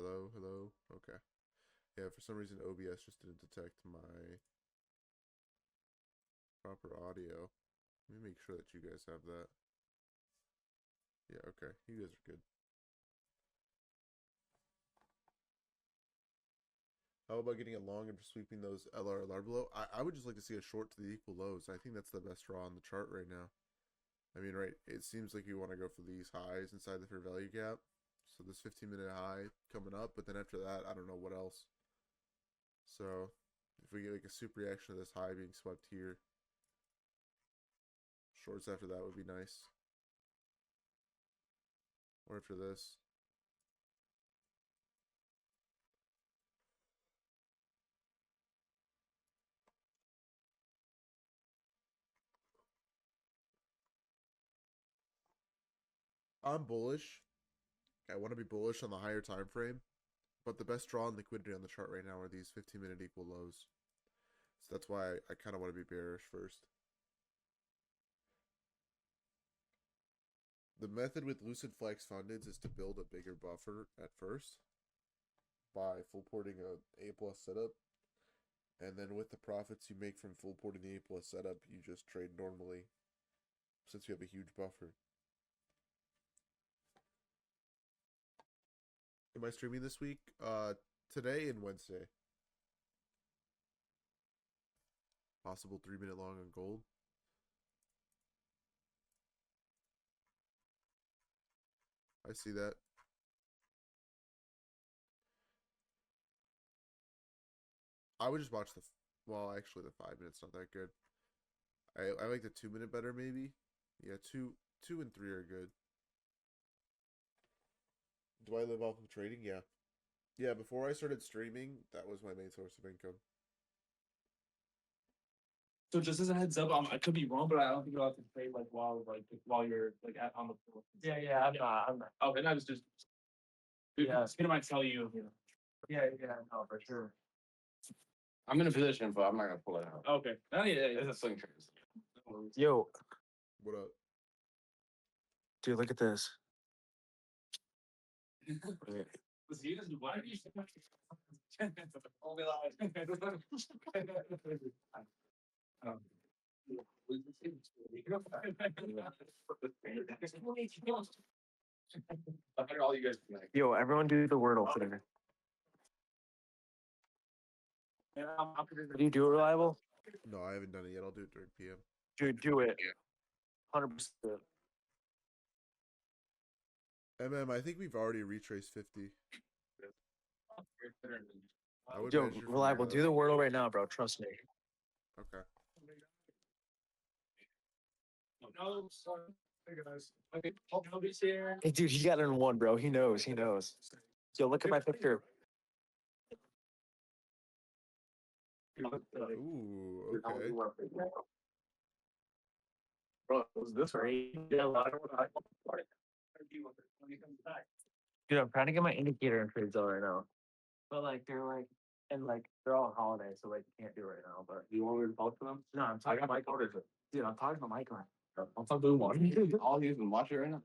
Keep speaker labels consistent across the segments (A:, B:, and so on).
A: Hello, hello. Okay. Yeah, for some reason OBS just didn't detect my proper audio. Let me make sure that you guys have that. Yeah, okay. You guys are good. How about getting it long and sweeping those LRLR below? I would just like to see a short to the equal lows. I think that's the best draw on the chart right now. I mean, right, it seems like you want to go for these highs inside the fair value gap. So this 15-minute high coming up, but then after that, I don't know what else. So if we get like a super reaction to this high being swept here, shorts after that would be nice. Or after this. I'm bullish. I want to be bullish on the higher time frame, but the best draw and liquidity on the chart right now are these 15-minute equal lows. So that's why I kind of want to be bearish first. The method with Lucid Flex Fundeds is to build a bigger buffer at first by full porting a A plus setup. And then with the profits you make from full porting the A plus setup, you just trade normally since you have a huge buffer. Am I streaming this week? Today and Wednesday. Possible 3-minute long on gold. I see that. I would just watch the, well, actually the 5 minutes not that good. I like the 2-minute better maybe. Yeah, two and three are good. Do I live off of trading? Yeah. Yeah, before I started streaming, that was my main source of income.
B: So just as a heads up, I could be wrong, but I don't think you'll have to trade while you're like on the floor. Yeah, I'm not. Okay, I was just. Yeah, Skinner might tell you. Yeah, no, for sure.
C: I'm in a position, but I'm not gonna pull it out.
B: Okay. Oh yeah.
C: It's a swing trade.
D: Yo,
A: What up?
D: dude, look at this.
B: Why are you so much? Only lies.
C: All you guys tonight.
D: Yo, everyone do the Wordle today. Do you do it reliable?
A: No, I haven't done it yet. I'll do it during PM.
D: Dude, do it. 100%.
A: I think we've already retraced 50. I would
D: Yo,
A: measure from
D: reliable.
A: here,
D: Do the Wordle right now, bro. Trust me.
A: Okay.
B: No, sorry. Hey guys. Okay, Toby's here.
D: Hey, dude, he got it in one, bro. He knows. He knows. Yo, look at my picture.
A: Ooh, okay.
B: Bro, was this right? Yeah,
D: Dude, I'm trying to get my indicator and trades out right now. But like they're like and like they're all on holiday, so like you can't do it right now. But
C: Do you want me to talk to them?
D: no, I'm
C: I
D: talking
C: got
D: to
C: my
D: Michael.
C: orders.
D: Dude, I'm talking to Michael.
C: I'll talk to one. All you can watch it right now.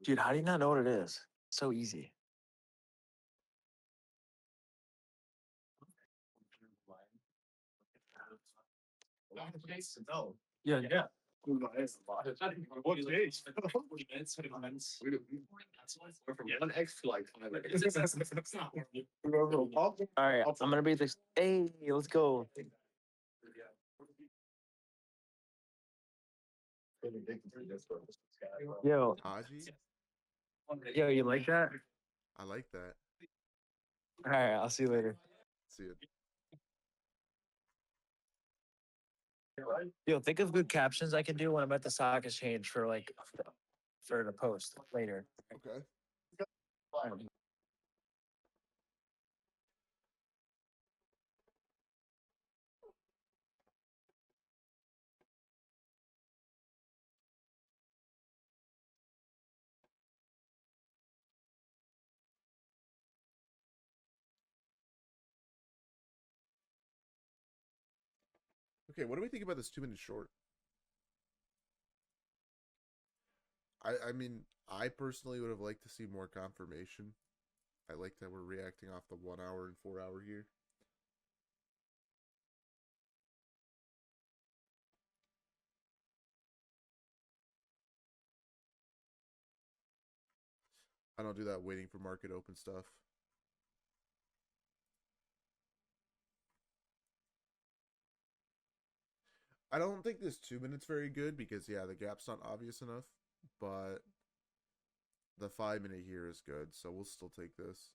D: Dude, how do you not know what it is? So easy.
B: No.
D: Yeah,
B: Yeah. What is it? 40 minutes, 20 minutes.
C: We're from 1x to like 5x.
B: It's not working.
D: All right, I'm gonna be this. Hey, let's go. Yo,
A: Haji?
D: yo, you like that?
A: I like that.
D: All right, I'll see you later.
A: See it.
D: Yo, think of good captions I can do when I'm at the stock exchange for like for the post later.
A: Okay. Okay, what do we think about this 2-minute short? I mean, I personally would have liked to see more confirmation. I like that we're reacting off the 1 hour and 4 hour here. I don't do that waiting for market open stuff. I don't think this 2 minutes very good because yeah, the gap's not obvious enough, but the 5 minute here is good, so we'll still take this.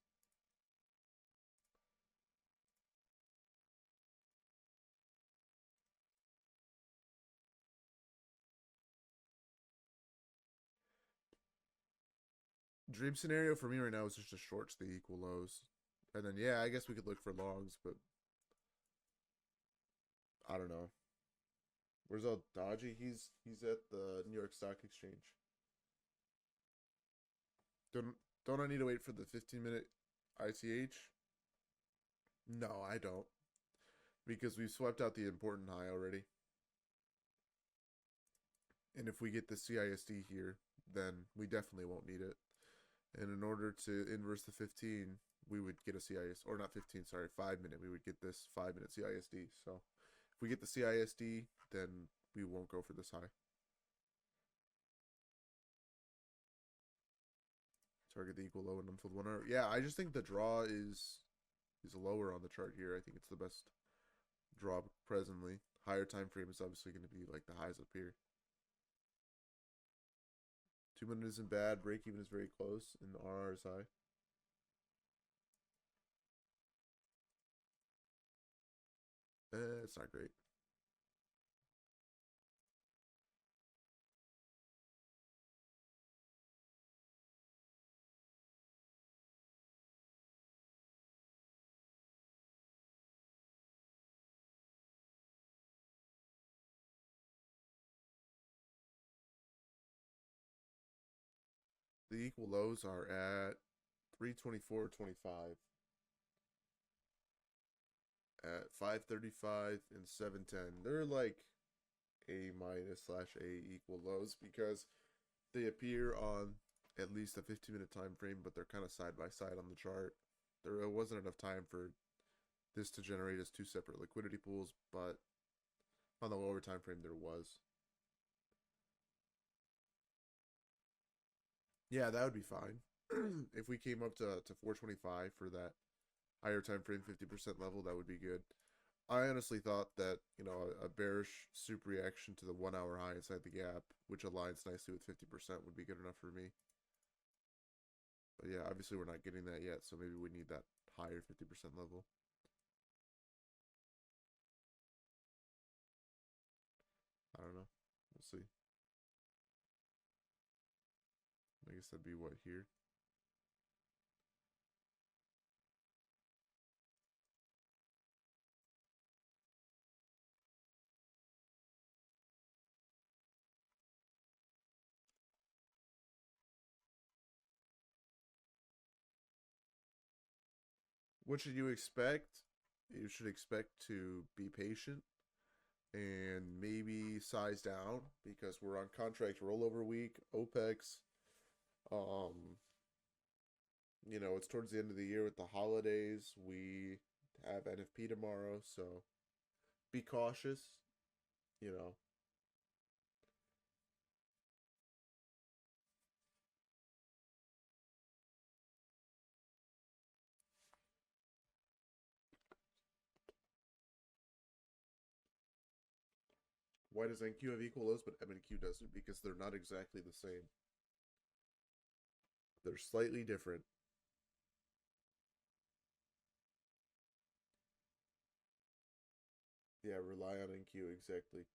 A: Dream scenario for me right now is just a short to the equal lows. And then yeah, I guess we could look for longs, but I don't know. Where's El Dodgy? He's at the New York Stock Exchange. Don't I need to wait for the 15-minute ICH? No, I don't. Because we've swept out the important high already. And if we get the CISD here, then we definitely won't need it. And in order to inverse the 15, we would get a CISD, or not 15, sorry, 5 minute. We would get this 5 minute CISD. So if we get the CISD, then we won't go for this high. Target the equal low and unfold 1 hour. Yeah, I just think the draw is lower on the chart here. I think it's the best draw presently. Higher time frame is obviously going to be like the highs up here. 2 minute isn't bad. Break even is very close, and the RR is high. It's not great. The equal lows are at 324.25, at 535 and 710. They're like A minus / A equal lows because they appear on at least a 15-minute time frame, but they're kind of side by side on the chart. There wasn't enough time for this to generate as two separate liquidity pools, but on the lower time frame there was. Yeah, that would be fine. If we came up to 425 for that higher time frame 50% level, that would be good. I honestly thought that, you know, a bearish super reaction to the 1 hour high inside the gap, which aligns nicely with 50%, would be good enough for me. But yeah, obviously we're not getting that yet, so maybe we need that higher 50% level. I don't know. We'll see. I guess that'd be what here? What should you expect? You should expect to be patient and maybe size down because we're on contract rollover week, OPEX. You know, it's towards the end of the year with the holidays. We have NFP tomorrow, so be cautious, you know. Why does NQ have equal lows but MNQ doesn't? Because they're not exactly the same. They're slightly different. Yeah, rely on NQ, exactly.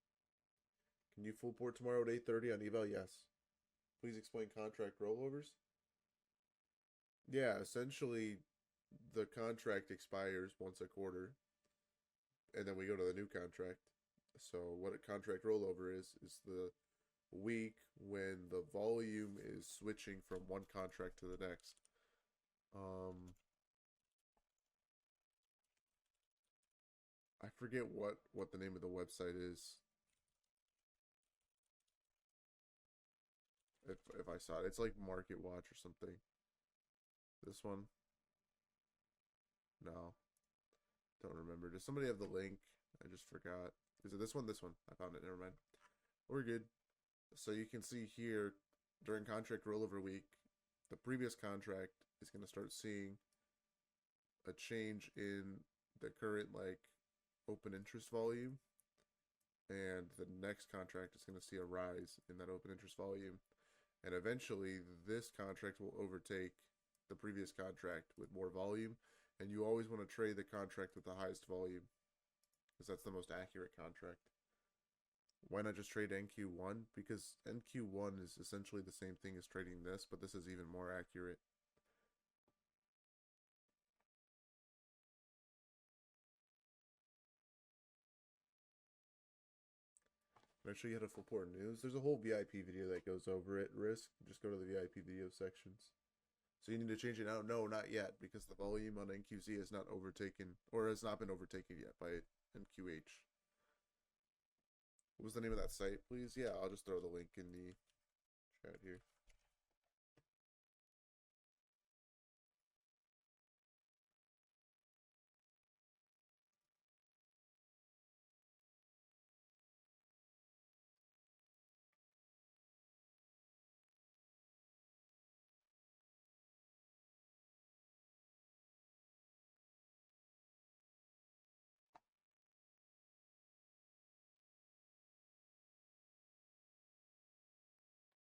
A: Can you full port tomorrow at 8:30 on eval? Yes. Please explain contract rollovers. Yeah, essentially the contract expires once a quarter and then we go to the new contract. So what a contract rollover is the week when the volume is switching from one contract to the next. I forget what the name of the website is. If I saw it, it's like Market Watch or something. This one? No, don't remember. Does somebody have the link? I just forgot. Is it this one? This one. I found it. Never mind. We're good. So you can see here during contract rollover week, the previous contract is going to start seeing a change in the current like open interest volume, and the next contract is going to see a rise in that open interest volume, and eventually this contract will overtake the previous contract with more volume, and you always want to trade the contract with the highest volume because that's the most accurate contract. Why not just trade NQ1? Because NQ1 is essentially the same thing as trading this, but this is even more accurate. Can I show you how to flip port news? There's a whole VIP video that goes over it. Risk, just go to the VIP video sections. So you need to change it out. No, not yet, because the volume on NQZ has not overtaken, or has not been overtaken yet by NQH. What was the name of that site, please? Yeah, I'll just throw the link in the chat here.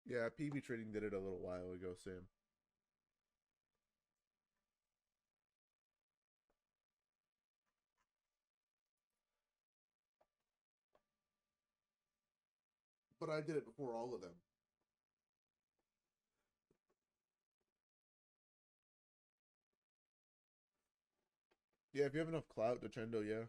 A: Yeah, PV Trading did it a little while ago, Sam. But I did it before all of them. Yeah, if you have enough clout, Nintendo, yeah.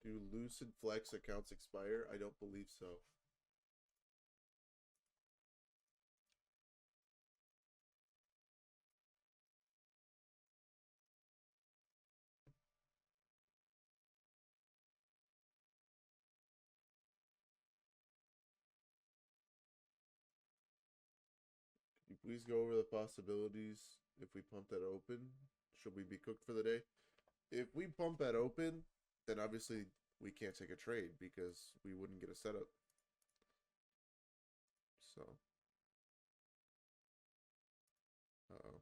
A: Do Lucid Flex accounts expire? I don't believe so. Can you please go over the possibilities if we pump that open? Should we be cooked for the day? If we pump that open, then obviously we can't take a trade because we wouldn't get a setup. So, uh-oh.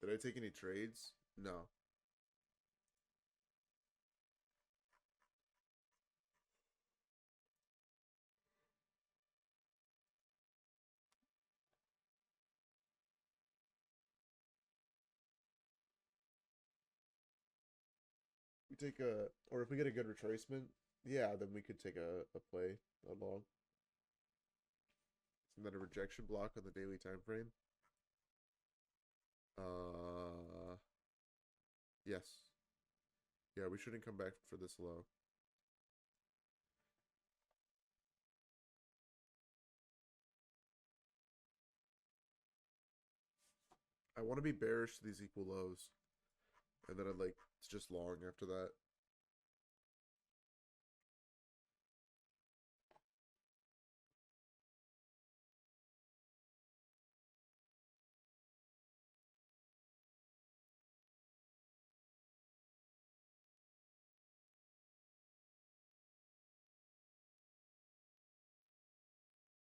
A: Did I take any trades? No. We take a, or if we get a good retracement, yeah, then we could take a play along. Isn't that a rejection block on the daily time frame? Yes. Yeah, we shouldn't come back for this low. I want to be bearish to these equal lows. And then I'd like, it's just long after that.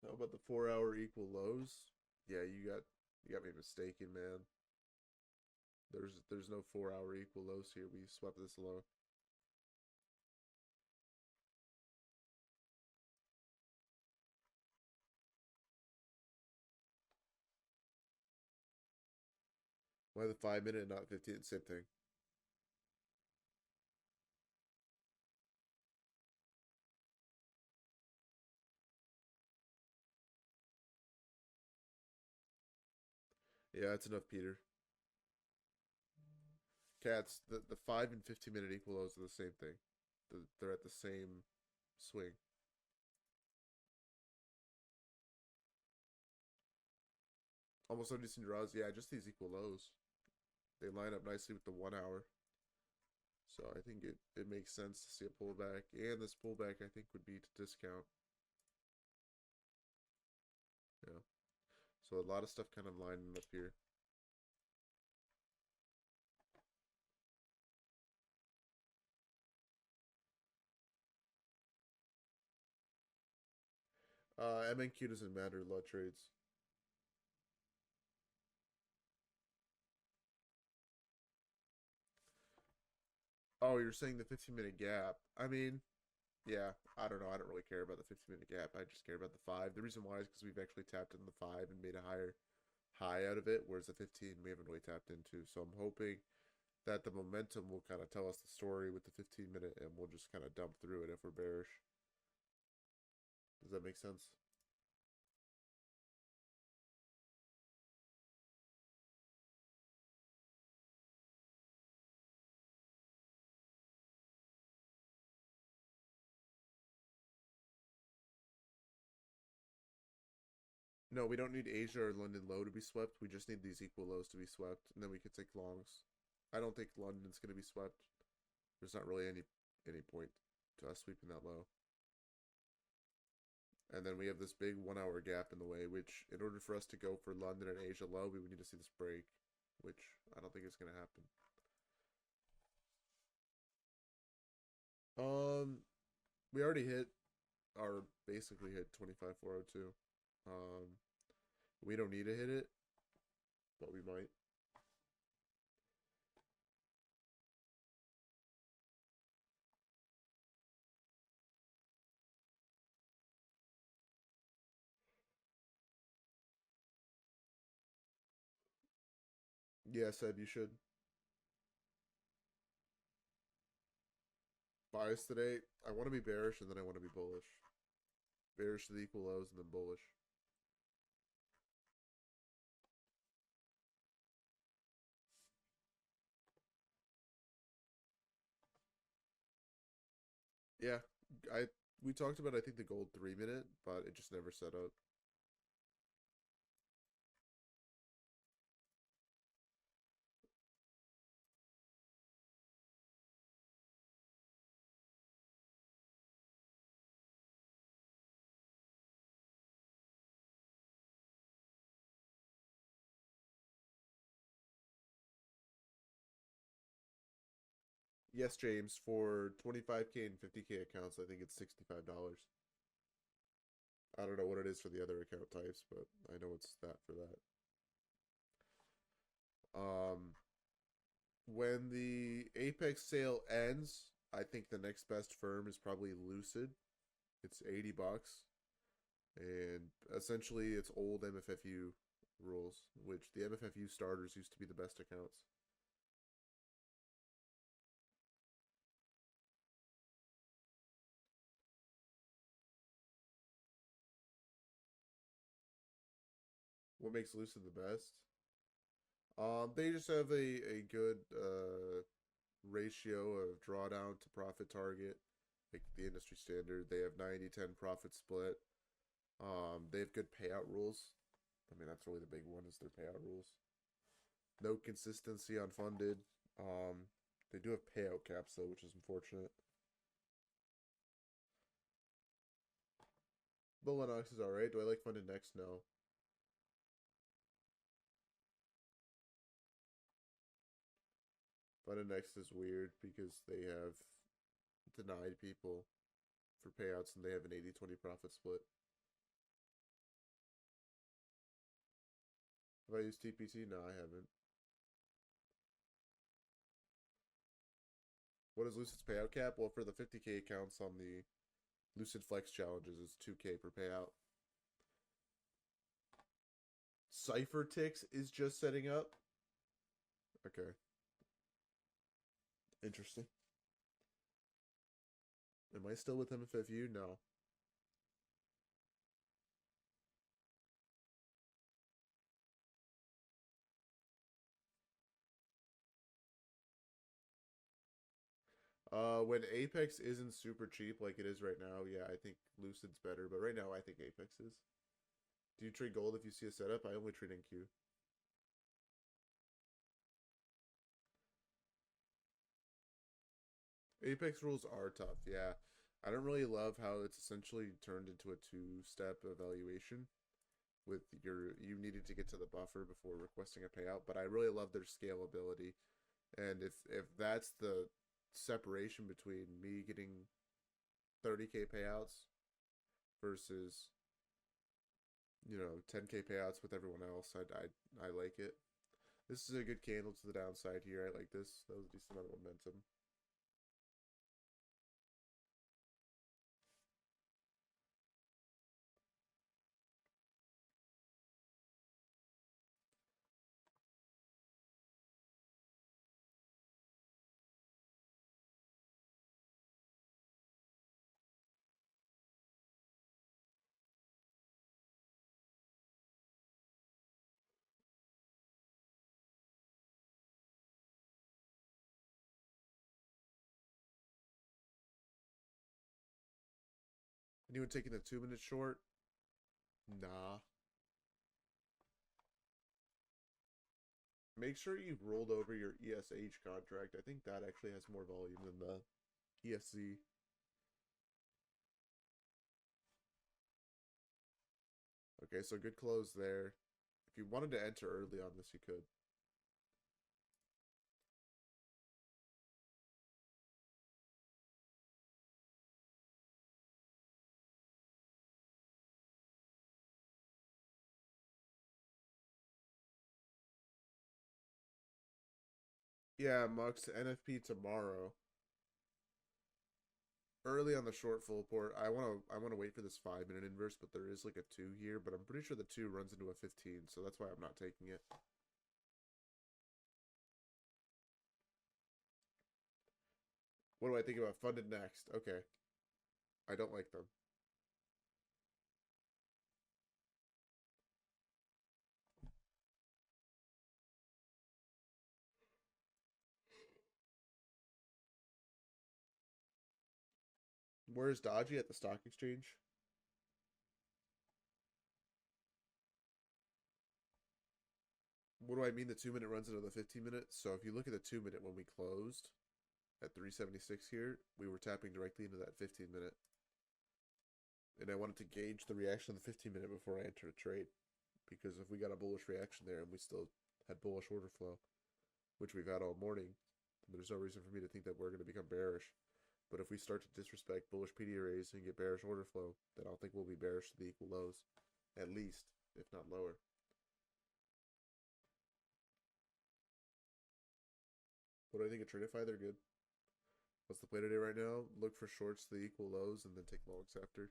A: How about the 4-hour equal lows? Yeah, you got me mistaken, man. There's no 4-hour equal lows here. We swept this low. Why the 5 minute and not 15? Same thing. Yeah, that's enough, Peter. Cats, the 5 and 15 minute equal lows are the same thing. They're at the same swing. Almost no decent draws. Yeah, just these equal lows. They line up nicely with the 1 hour. So I think it makes sense to see a pullback. And this pullback, I think, would be to discount. Yeah. So a lot of stuff kind of lining up here. MNQ doesn't matter, lot trades. Oh, you're saying the 15-minute gap. I mean, yeah, I don't know. I don't really care about the 15-minute gap. I just care about the 5. The reason why is because we've actually tapped into the 5 and made a higher high out of it, whereas the 15 we haven't really tapped into. So I'm hoping that the momentum will kind of tell us the story with the 15-minute, and we'll just kind of dump through it if we're bearish. Does that make sense? No, we don't need Asia or London low to be swept. We just need these equal lows to be swept, and then we can take longs. I don't think London's going to be swept. There's not really any point to us sweeping that low. And then we have this big 1 hour gap in the way, which in order for us to go for London and Asia low, we would need to see this break, which I don't think is going to happen. We already hit our basically hit 25,402. We don't need to hit it, but we might. Yeah, Seb, you should. Bias today. I want to be bearish and then I want to be bullish. Bearish to the equal lows and then bullish. Yeah, we talked about I think the gold 3 minute, but it just never set up. Yes, James, for 25K and 50K accounts, I think it's $65. I don't know what it is for the other account types, but I know it's that for that. When the Apex sale ends, I think the next best firm is probably Lucid. It's $80, and essentially it's old MFFU rules, which the MFFU starters used to be the best accounts. What makes Lucid the best? They just have a good ratio of drawdown to profit target, like the industry standard. They have 90-10 profit split. They have good payout rules. I mean, that's really the big one is their payout rules. No consistency on funded. They do have payout caps though, which is unfortunate. But Lennox is alright. Do I like funded next? No. Funded next is weird because they have denied people for payouts and they have an 80-20 profit split. Have I used TPT? No, I haven't. What is Lucid's payout cap? Well, for the 50K accounts on the Lucid Flex challenges, it's 2K per payout. Cypher Ticks is just setting up. Okay. Interesting. Am I still with MFFU? No. When Apex isn't super cheap like it is right now, yeah, I think Lucid's better. But right now, I think Apex is. Do you trade gold if you see a setup? I only trade NQ. Apex rules are tough, yeah. I don't really love how it's essentially turned into a two-step evaluation with you needed to get to the buffer before requesting a payout, but I really love their scalability. And if that's the separation between me getting 30K payouts versus 10K payouts with everyone else, I like it. This is a good candle to the downside here. I like this. That was a decent amount of momentum. Anyone taking the 2-minute short? Nah. Make sure you've rolled over your ESH contract. I think that actually has more volume than the ESC. Okay, so good close there. If you wanted to enter early on this, you could. Yeah, Mux, NFP tomorrow. Early on the short full port. I wanna wait for this 5-minute inverse, but there is like a 2 here, but I'm pretty sure the 2 runs into a 15, so that's why I'm not taking it. What do I think about funded next? Okay. I don't like them. Where's Dodgy at the stock exchange? What do I mean? The 2-minute runs into the 15-minute. So if you look at the 2-minute when we closed at 376 here, we were tapping directly into that 15-minute. And I wanted to gauge the reaction of the 15-minute before I enter a trade. Because if we got a bullish reaction there and we still had bullish order flow, which we've had all morning, there's no reason for me to think that we're going to become bearish. But if we start to disrespect bullish PD arrays and get bearish order flow, then I'll think we'll be bearish to the equal lows, at least, if not lower. What do I think of Tradify? They're good. What's the play today right now? Look for shorts to the equal lows and then take longs after.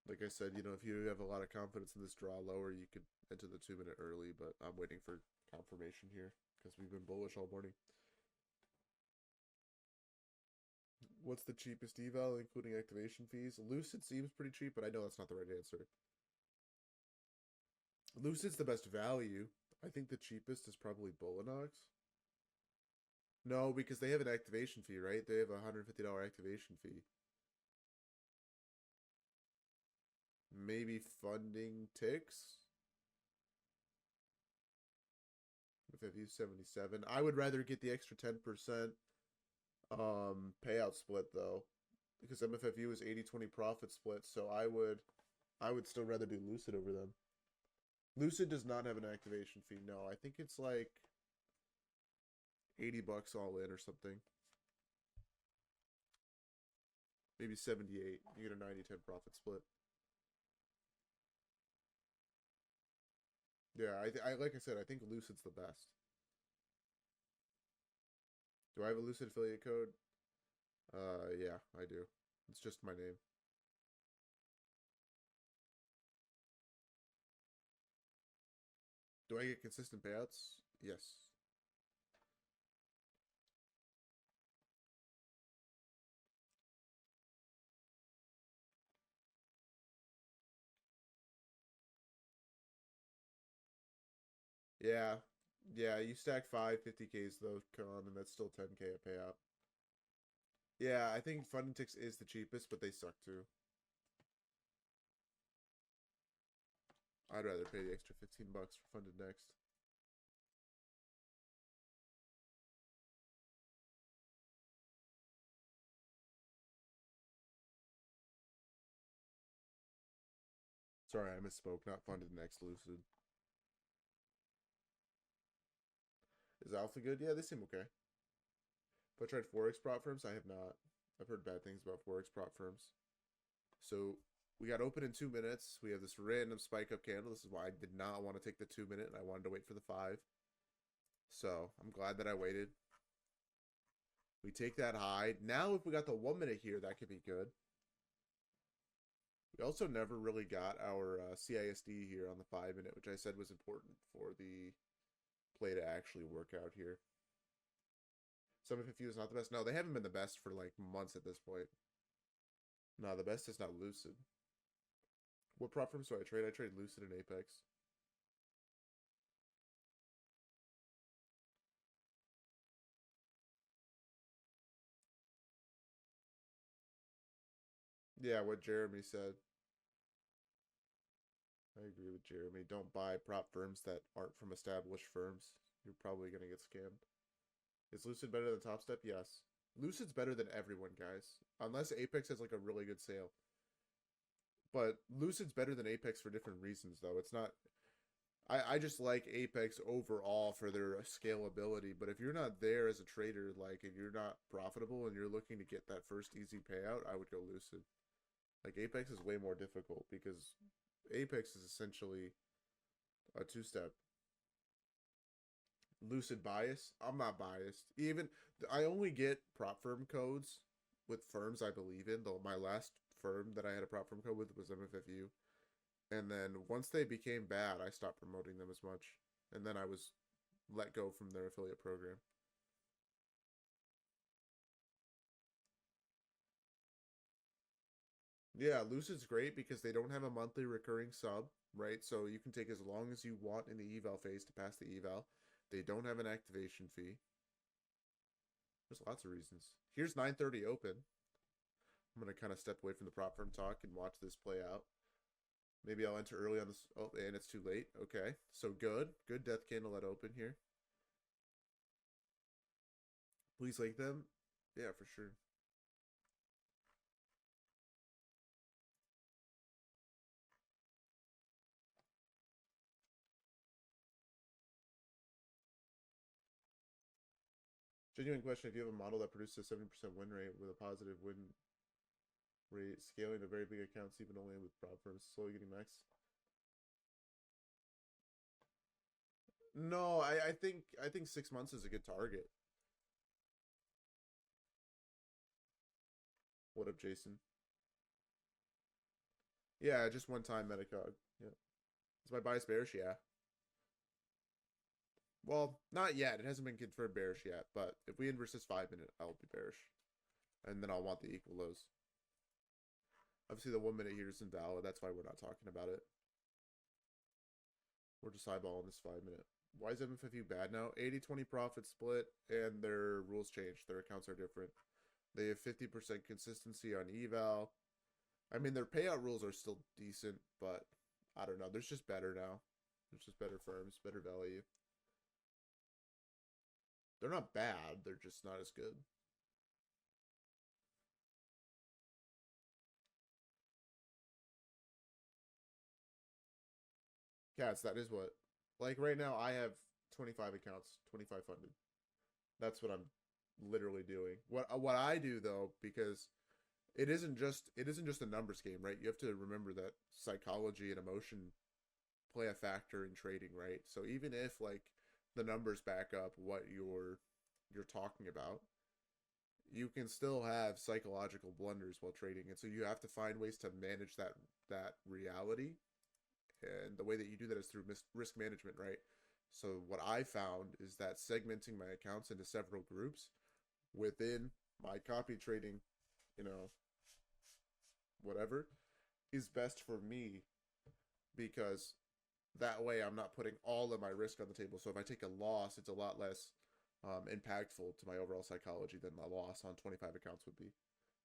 A: Like I said, if you have a lot of confidence in this draw lower, you could enter the 2-minute early, but I'm waiting for confirmation here because we've been bullish all morning. What's the cheapest eval, including activation fees? Lucid seems pretty cheap, but I know that's not the right answer. Lucid's the best value. I think the cheapest is probably Bullinox. No, because they have an activation fee, right? They have a $150 activation fee. Maybe funding ticks. If I use 77, I would rather get the extra 10% payout split though, because MFFU is 80-20 profit split, so I would still rather do Lucid over them. Lucid does not have an activation fee. No, I think it's like $80 all in or something. Maybe 78. You get a 90-10 profit split. Yeah, I like I said, I think Lucid's the best. Do I have a Lucid affiliate code? Yeah, I do. It's just my name. Do I get consistent payouts? Yes. Yeah. Yeah, you stack 50Ks though, Con, and that's still 10K a payout. Yeah, I think Funding Ticks is the cheapest, but they suck too. I'd rather pay the extra 15 bucks for Funded Next. Sorry, I misspoke. Not Funded Next, Lucid. Is Alpha good? Yeah, they seem okay. But I tried Forex prop firms? I have not. I've heard bad things about Forex prop firms. So we got open in 2 minutes. We have this random spike up candle. This is why I did not want to take the 2 minute and I wanted to wait for the 5. So I'm glad that I waited. We take that high. Now if we got the 1 minute here, that could be good. We also never really got our CISD here on the 5 minute, which I said was important for the play to actually work out here. 750 is not the best. No, they haven't been the best for like months at this point. No, the best is not Lucid. What prop firms do I trade? I trade Lucid and Apex. Yeah, what Jeremy said. I agree with Jeremy. Don't buy prop firms that aren't from established firms. You're probably going to get scammed. Is Lucid better than Top Step? Yes. Lucid's better than everyone, guys. Unless Apex has like a really good sale. But Lucid's better than Apex for different reasons, though. It's not... I just like Apex overall for their scalability. But if you're not there as a trader, like, and you're not profitable and you're looking to get that first easy payout, I would go Lucid. Like, Apex is way more difficult because Apex is essentially a two-step. Lucid bias? I'm not biased. Even I only get prop firm codes with firms I believe in. Though my last firm that I had a prop firm code with was MFFU. And then once they became bad, I stopped promoting them as much. And then I was let go from their affiliate program. Yeah, Lucid's great because they don't have a monthly recurring sub, right? So you can take as long as you want in the eval phase to pass the eval. They don't have an activation fee. There's lots of reasons. Here's 9:30 open. I'm going to kind of step away from the prop firm talk and watch this play out. Maybe I'll enter early on this. Oh, and it's too late. Okay. So good. Good death candle at open here. Please like them. Yeah, for sure. Genuine question. If you have a model that produces a 70% win rate with a positive win rate, scaling to very big accounts, even only with prop firms, slowly getting max. No, I think 6 months is a good target. What up, Jason? Yeah, just one time Metacog. Yeah. Is my bias bearish? Yeah. Well, not yet. It hasn't been confirmed bearish yet, but if we inverse this 5 minute, I'll be bearish. And then I'll want the equal lows. Obviously, the 1 minute here is invalid. That's why we're not talking about it. We're just eyeballing this 5 minute. Why is MFFU bad now? 80-20 profit split, and their rules changed. Their accounts are different. They have 50% consistency on eval. I mean, their payout rules are still decent, but I don't know. There's just better now. There's just better firms, better value. They're not bad. They're just not as good. Cats, that is what. Like right now, I have 25 accounts, 25 funded. That's what I'm literally doing. What I do though, because it isn't just a numbers game, right? You have to remember that psychology and emotion play a factor in trading, right? So even if like the numbers back up what you're talking about, you can still have psychological blunders while trading, and so you have to find ways to manage that reality. And the way that you do that is through risk management, right? So what I found is that segmenting my accounts into several groups within my copy trading, you know, whatever, is best for me, because that way I'm not putting all of my risk on the table. So if I take a loss, it's a lot less impactful to my overall psychology than a loss on 25 accounts would be.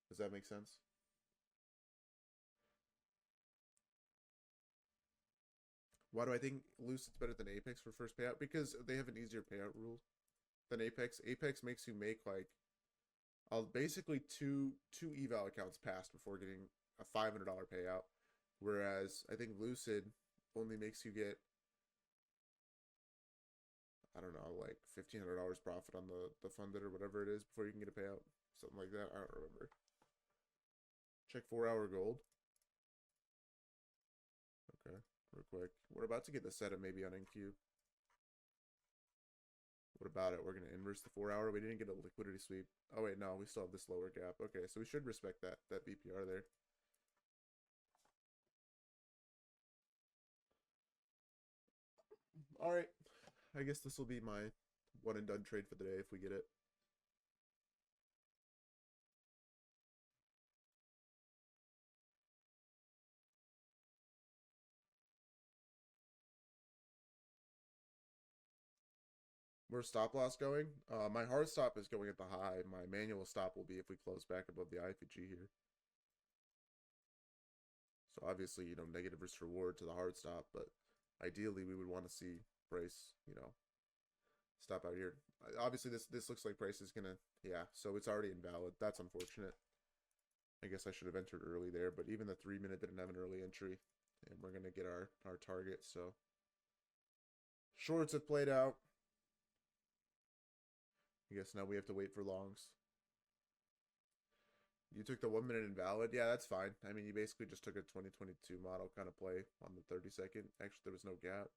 A: Does that make sense? Why do I think Lucid's better than Apex for first payout? Because they have an easier payout rule than Apex. Apex makes you make like basically two eval accounts pass before getting a $500 payout, whereas I think Lucid only makes you get, I don't know, like $1,500 profit on the funded or whatever it is before you can get a payout, something like that. I don't remember. Check 4-hour gold. Okay, real quick. We're about to get the setup maybe on NQ. What about it? We're going to inverse the 4-hour. We didn't get a liquidity sweep. Oh, wait, no. We still have this lower gap. Okay, so we should respect that BPR there. All right. I guess this will be my one and done trade for the day if we get it. Where's stop loss going? My hard stop is going at the high. My manual stop will be if we close back above the IFG here. So obviously, you know, negative risk reward to the hard stop, but ideally we would want to see price, you know, stop out here. Obviously, this looks like price is gonna, yeah. So it's already invalid. That's unfortunate. I guess I should have entered early there, but even the 3-minute didn't have an early entry, and we're gonna get our target. So shorts have played out. I guess now we have to wait for longs. You took the 1-minute invalid. Yeah, that's fine. I mean, you basically just took a 2022 model kind of play on the 30-second. Actually, there was no gap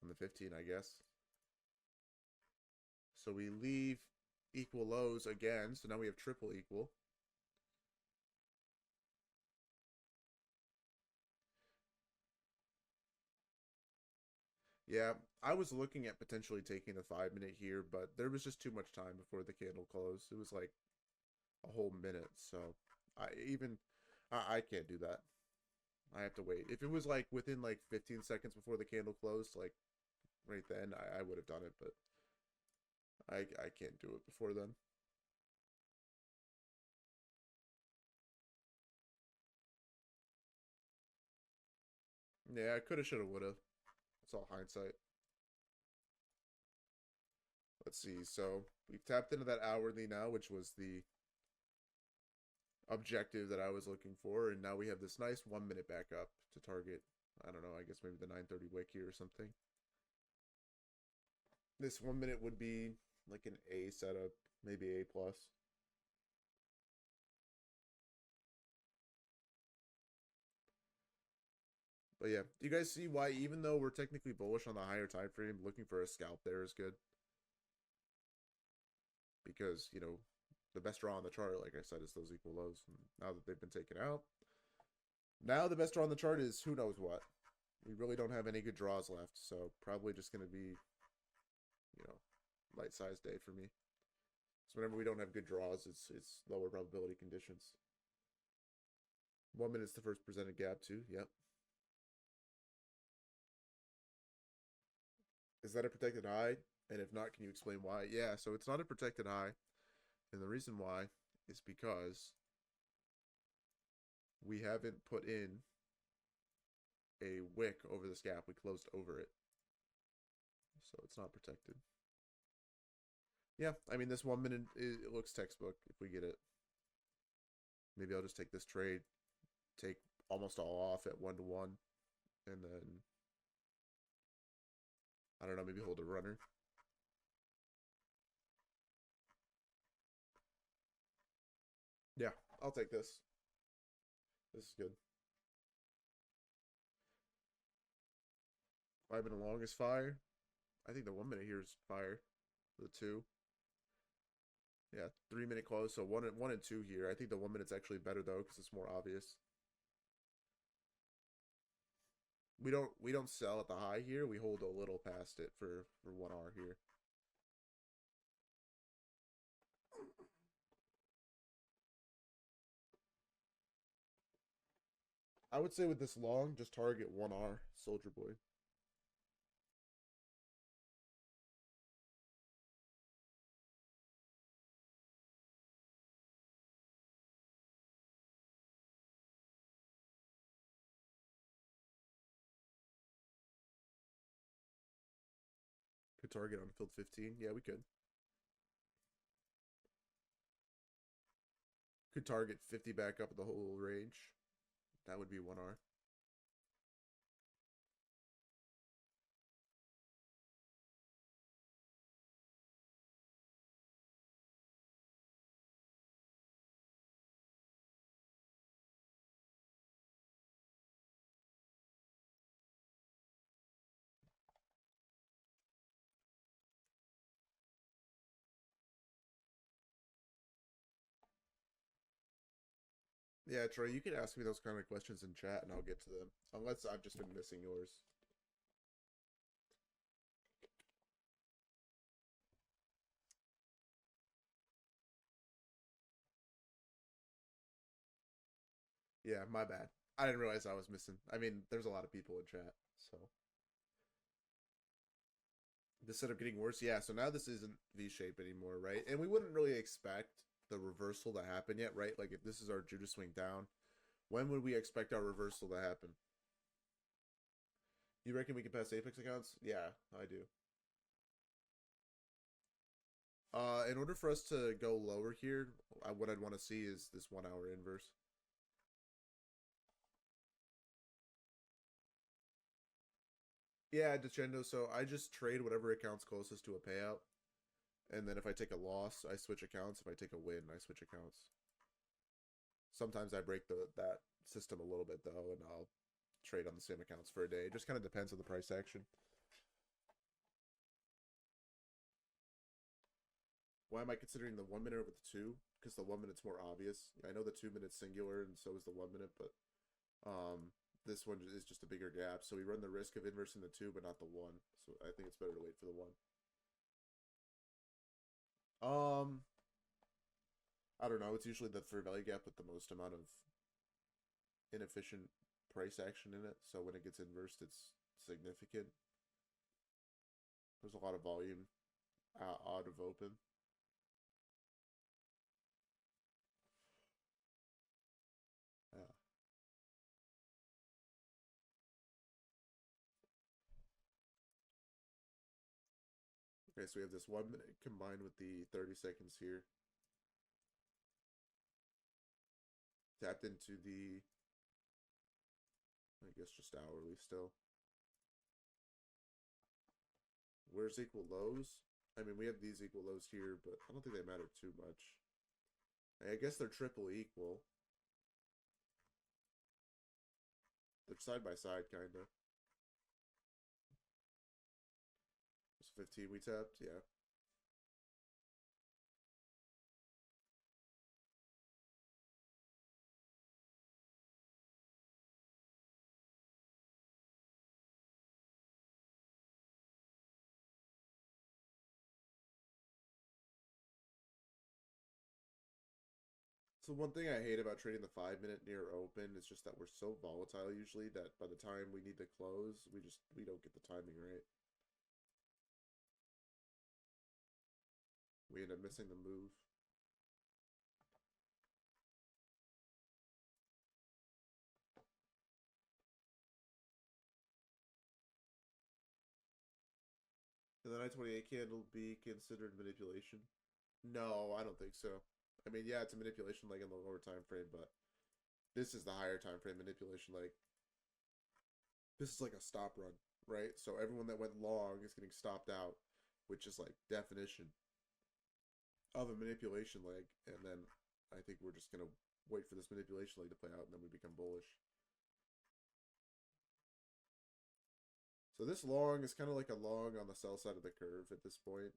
A: on the 15, I guess. So we leave equal lows again. So now we have triple equal. Yeah, I was looking at potentially taking the 5-minute here, but there was just too much time before the candle closed. It was like a whole minute. So I can't do that. I have to wait. If it was like within like 15 seconds before the candle closed, like right then, I would have done it, but I can't do it before then. Yeah, I coulda, shoulda, woulda. It's all hindsight. Let's see. So we've tapped into that hourly now, which was the objective that I was looking for, and now we have this nice 1-minute backup to target. I don't know. I guess maybe the 9:30 wick here or something. This 1-minute would be like an A setup, maybe A plus. But yeah, do you guys see why, even though we're technically bullish on the higher time frame, looking for a scalp there is good? Because, you know, the best draw on the chart, like I said, is those equal lows. And now that they've been taken out, now the best draw on the chart is who knows what. We really don't have any good draws left, so probably just going to be, you know, light size day for me. So whenever we don't have good draws, it's lower probability conditions. 1 minute's the first presented gap too. Yep. Is that a protected high? And if not, can you explain why? Yeah, so it's not a protected high. And the reason why is because we haven't put in a wick over this gap. We closed over it. So it's not protected. Yeah, I mean, this 1 minute, it looks textbook if we get it. Maybe I'll just take this trade, take almost all off at 1-to-1, and then, I don't know, maybe hold a runner. Yeah, I'll take this. This is good. 5-minute long is fire. I think the 1 minute here is fire. The 2. Yeah, 3 minute close. So one and two here. I think the 1 minute's actually better though because it's more obvious. We don't sell at the high here. We hold a little past it for 1 hour here. I would say with this long, just target 1R Soldier Boy. Could target on field 15. Yeah, we could. Could target 50 back up at the whole range. That would be 1R. Yeah, Troy, you can ask me those kind of questions in chat and I'll get to them. Unless I've just been missing yours. Yeah, my bad. I didn't realize I was missing. I mean, there's a lot of people in chat, so. This setup getting worse. Yeah, so now this isn't V-shape anymore, right? And we wouldn't really expect the reversal to happen yet, right? Like if this is our Judas swing down, when would we expect our reversal to happen? You reckon we can pass Apex accounts? Yeah, I do. In order for us to go lower here, what I'd want to see is this 1 hour inverse. Yeah, Decendo. So I just trade whatever account's closest to a payout. And then if I take a loss, I switch accounts. If I take a win, I switch accounts. Sometimes I break that system a little bit though, and I'll trade on the same accounts for a day. It just kind of depends on the price action. Why am I considering the 1 minute over the 2? Because the 1 minute's more obvious. I know the 2 minute's singular, and so is the 1 minute, but this one is just a bigger gap. So we run the risk of inversing the 2, but not the 1. So I think it's better to wait for the 1. I don't know. It's usually the fair value gap with the most amount of inefficient price action in it. So when it gets inversed, it's significant. There's a lot of volume out of open. Yeah. Okay, so we have this 1 minute combined with the 30 seconds here. Tapped into the, I guess, just hourly still. Where's equal lows? I mean, we have these equal lows here, but I don't think they matter too much. I guess they're triple equal. They're side by side, kind of. It's 15 we tapped, yeah. So one thing I hate about trading the 5 minute near open is just that we're so volatile usually that by the time we need to close, we don't get the timing right. We end up missing the move. Can the 928 candle be considered manipulation? No, I don't think so. I mean, yeah, it's a manipulation leg in the lower time frame, but this is the higher time frame manipulation leg. This is like a stop run, right? So everyone that went long is getting stopped out, which is like definition of a manipulation leg. And then I think we're just gonna wait for this manipulation leg to play out, and then we become bullish. So this long is kind of like a long on the sell side of the curve at this point,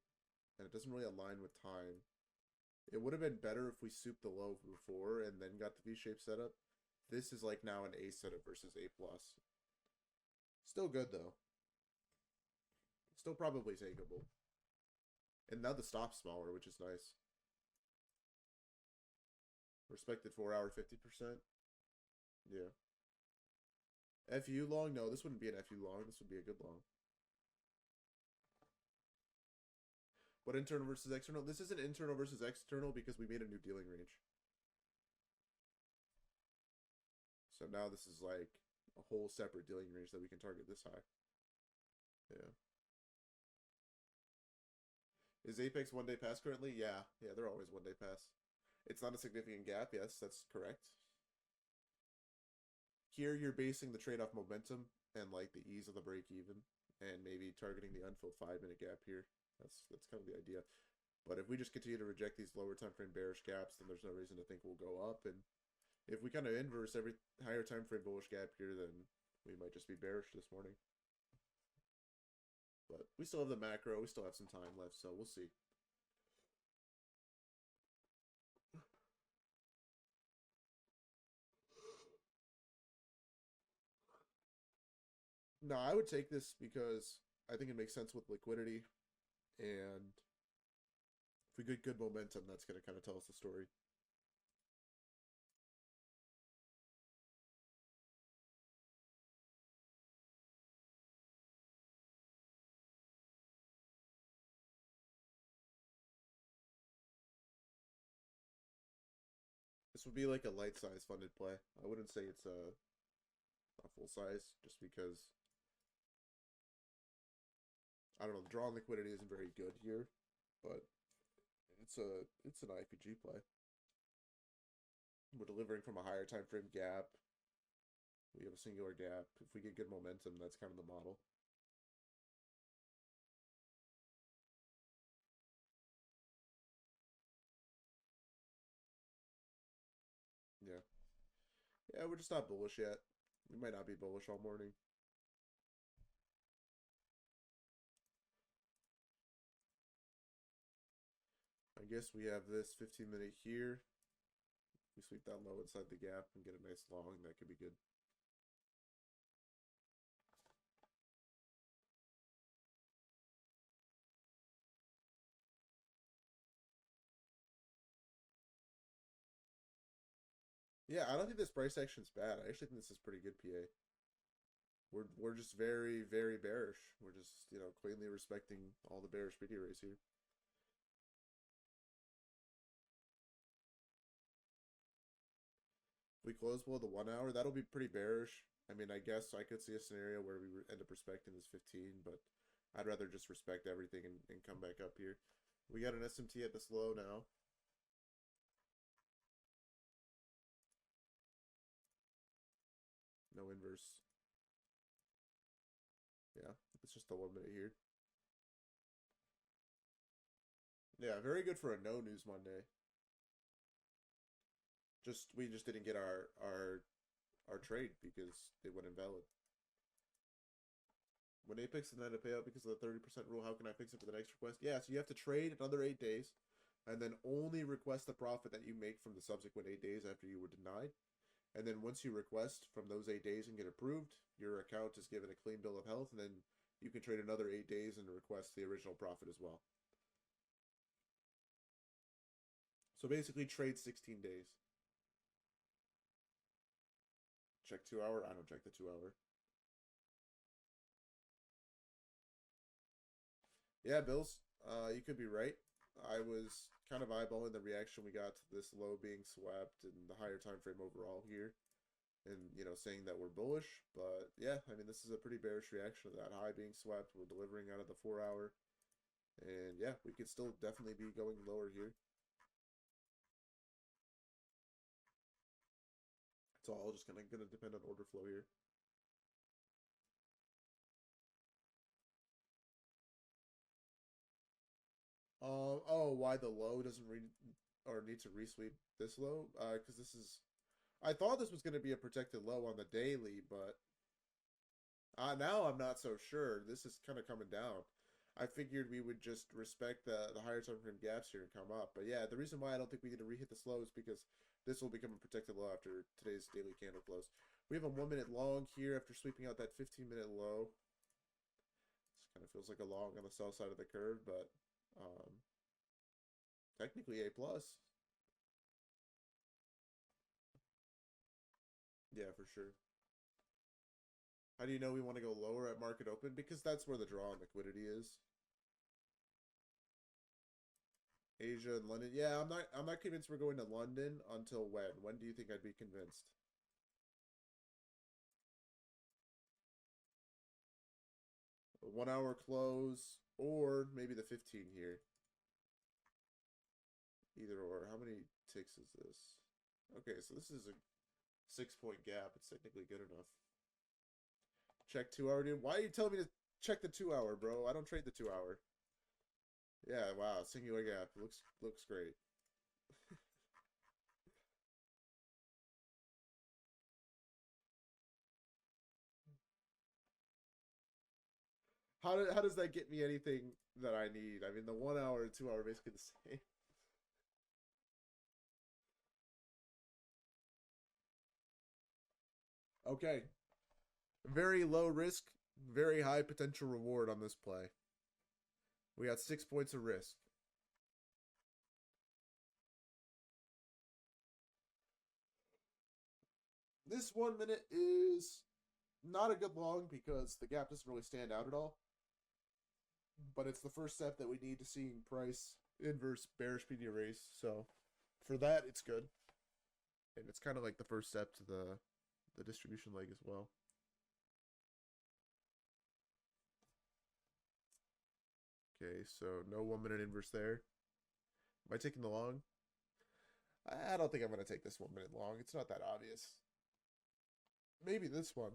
A: and it doesn't really align with time. It would have been better if we souped the low before and then got the V-shaped setup. This is like now an A setup versus A plus. Still good though. Still probably takeable. And now the stop's smaller, which is nice. Respected 4 hour 50%. Yeah. FU long? No, this wouldn't be an FU long. This would be a good long. What internal versus external? This isn't internal versus external because we made a new dealing range. So now this is like a whole separate dealing range that we can target this high. Yeah. Is Apex 1 day pass currently? Yeah. Yeah, they're always 1 day pass. It's not a significant gap. Yes, that's correct. Here you're basing the trade off momentum and like the ease of the break even and maybe targeting the unfilled 5-minute gap here. That's kind of the idea. But if we just continue to reject these lower time frame bearish gaps, then there's no reason to think we'll go up. And if we kind of inverse every higher time frame bullish gap here, then we might just be bearish this morning. But we still have the macro. We still have some time left, so we'll see. No, I would take this because I think it makes sense with liquidity. And if we get good momentum, that's going to kind of tell us the story. This would be like a light size funded play. I wouldn't say it's a full size just because I don't know, the draw on liquidity isn't very good here, but it's an IPG play. We're delivering from a higher time frame gap. We have a singular gap. If we get good momentum, that's kind of the model. Yeah. Yeah, we're just not bullish yet. We might not be bullish all morning. I guess we have this 15-minute here. We sweep that low inside the gap and get a nice long. That could be good. Yeah, I don't think this price action's bad. I actually think this is pretty good PA. We're just very, very bearish. We're just, cleanly respecting all the bearish PD rays here. If we close below the 1 hour, that'll be pretty bearish. I mean, I guess I could see a scenario where we end up respecting this 15, but I'd rather just respect everything and come back up here. We got an SMT at this low now. No inverse. Yeah, it's just a 1 minute here. Yeah, very good for a no news Monday. We just didn't get our trade because it went invalid. When Apex denied a payout because of the 30% rule, how can I fix it for the next request? Yeah, so you have to trade another 8 days and then only request the profit that you make from the subsequent 8 days after you were denied. And then once you request from those 8 days and get approved, your account is given a clean bill of health, and then you can trade another 8 days and request the original profit as well. So basically trade 16 days. Check 2 hour. I don't check the 2 hour. Yeah, Bills, you could be right. I was kind of eyeballing the reaction we got to this low being swept and the higher time frame overall here, and saying that we're bullish. But yeah, I mean, this is a pretty bearish reaction to that high being swept. We're delivering out of the 4 hour, and yeah, we could still definitely be going lower here. It's all just gonna depend on order flow here. Oh, why the low doesn't need to resweep this low? Because this is, I thought this was going to be a protected low on the daily, but now I'm not so sure. This is kind of coming down. I figured we would just respect the higher time frame gaps here and come up. But yeah, the reason why I don't think we need to rehit the slow is because this will become a protected low after today's daily candle close. We have a 1 minute long here after sweeping out that 15-minute low. This kind of feels like a long on the sell side of the curve, but technically A plus. Yeah, for sure. How do you know we want to go lower at market open? Because that's where the draw on liquidity is. Asia and London. Yeah, I'm not convinced we're going to London until when? When do you think I'd be convinced? A 1 hour close or maybe the 15 here. Either or. How many ticks is this? Okay, so this is a 6-point gap. It's technically good enough. Check 2 hour, dude. Why are you telling me to check the 2 hour, bro? I don't trade the 2 hour. Yeah, wow, singular gap. Looks great. How does that get me anything that I need? I mean, the 1 hour and 2 hour are basically the same. Okay. Very low risk, very high potential reward on this play. We got 6 points of risk. This 1 minute is not a good long because the gap doesn't really stand out at all. But it's the first step that we need to seeing price inverse bearish media race. So for that, it's good. And it's kind of like the first step to the distribution leg as well. Okay, so no 1 minute inverse there. Am I taking the long? I don't think I'm going to take this 1 minute long. It's not that obvious. Maybe this one.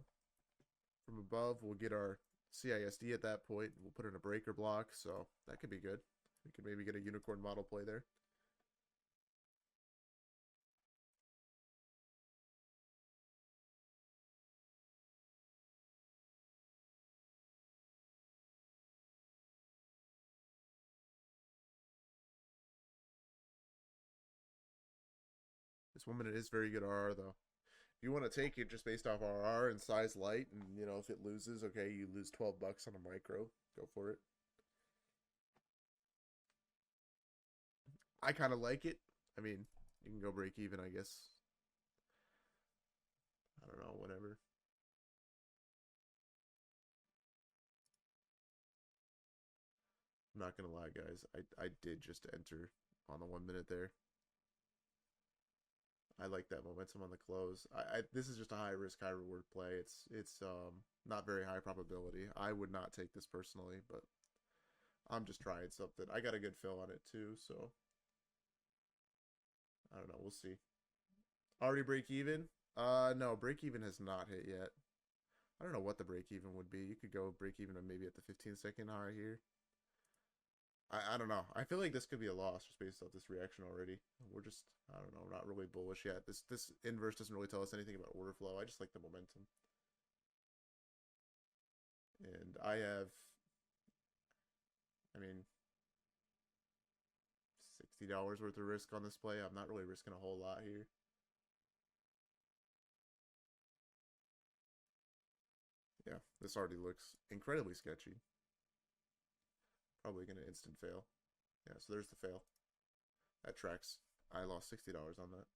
A: From above, we'll get our CISD at that point. We'll put in a breaker block, so that could be good. We could maybe get a unicorn model play there. This 1 minute is very good RR though. If you want to take it just based off RR and size light, and you know if it loses, okay, you lose $12 on a micro. Go for it. I kind of like it. I mean, you can go break even, I guess. I don't know, whatever. I'm not gonna lie, guys. I did just enter on the 1 minute there. I like that momentum on the close. This is just a high risk, high reward play. It's not very high probability. I would not take this personally, but I'm just trying something. I got a good fill on it too, so I don't know. We'll see. Already break even? No, break even has not hit yet. I don't know what the break even would be. You could go break even maybe at the 15-second high here. I don't know. I feel like this could be a loss just based off this reaction already. We're just, I don't know, not really bullish yet. This inverse doesn't really tell us anything about order flow. I just like the momentum. And I have, I mean, $60 worth of risk on this play. I'm not really risking a whole lot here. Yeah, this already looks incredibly sketchy. Probably going to instant fail. Yeah, so there's the fail. That tracks. I lost $60 on that.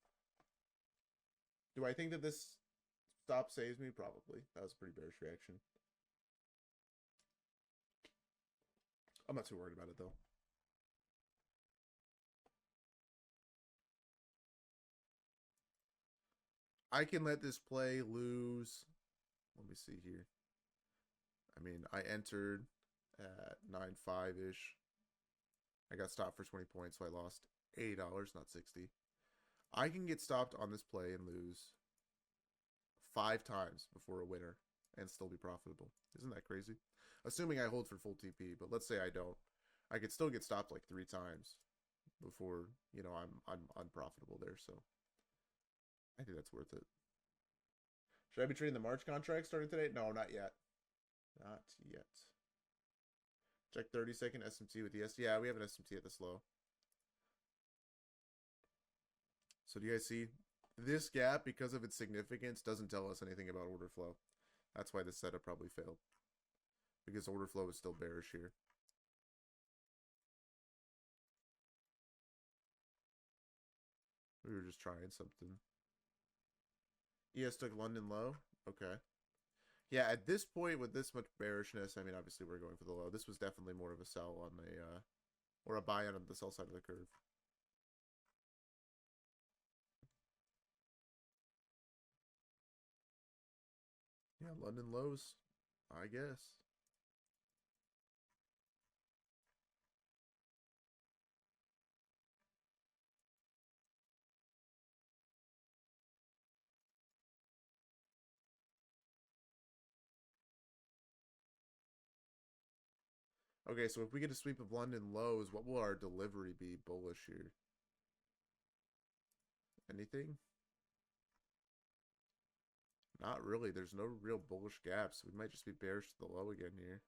A: Do I think that this stop saves me? Probably. That was a pretty bearish reaction. I'm not too worried about it, though. I can let this play lose. Let me see here. I mean, I entered at 9.5-ish. I got stopped for 20 points, so I lost $80, not 60. I can get stopped on this play and lose 5 times before a winner and still be profitable. Isn't that crazy? Assuming I hold for full TP, but let's say I don't. I could still get stopped like 3 times before, you know, I'm unprofitable there, so I think that's worth it. Should I be trading the March contract starting today? No, not yet. Not yet. Check 30-second SMT with the S. Yeah, we have an SMT at this low. So do you guys see? This gap, because of its significance, doesn't tell us anything about order flow. That's why this setup probably failed. Because order flow is still bearish here. We were just trying something. ES took London low. Okay. Yeah, at this point with this much bearishness, I mean, obviously we're going for the low. This was definitely more of a sell on the, or a buy on the sell side of the curve. Yeah, London lows, I guess. Okay, so if we get a sweep of London lows, what will our delivery be bullish here? Anything? Not really. There's no real bullish gaps. We might just be bearish to the low again here.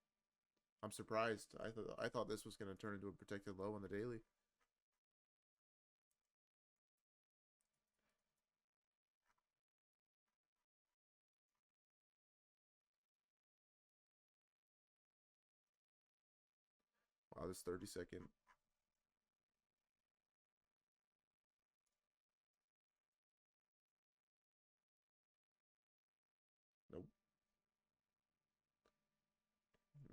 A: I'm surprised. I thought this was going to turn into a protected low on the daily. Wow, this 30-second. Nope.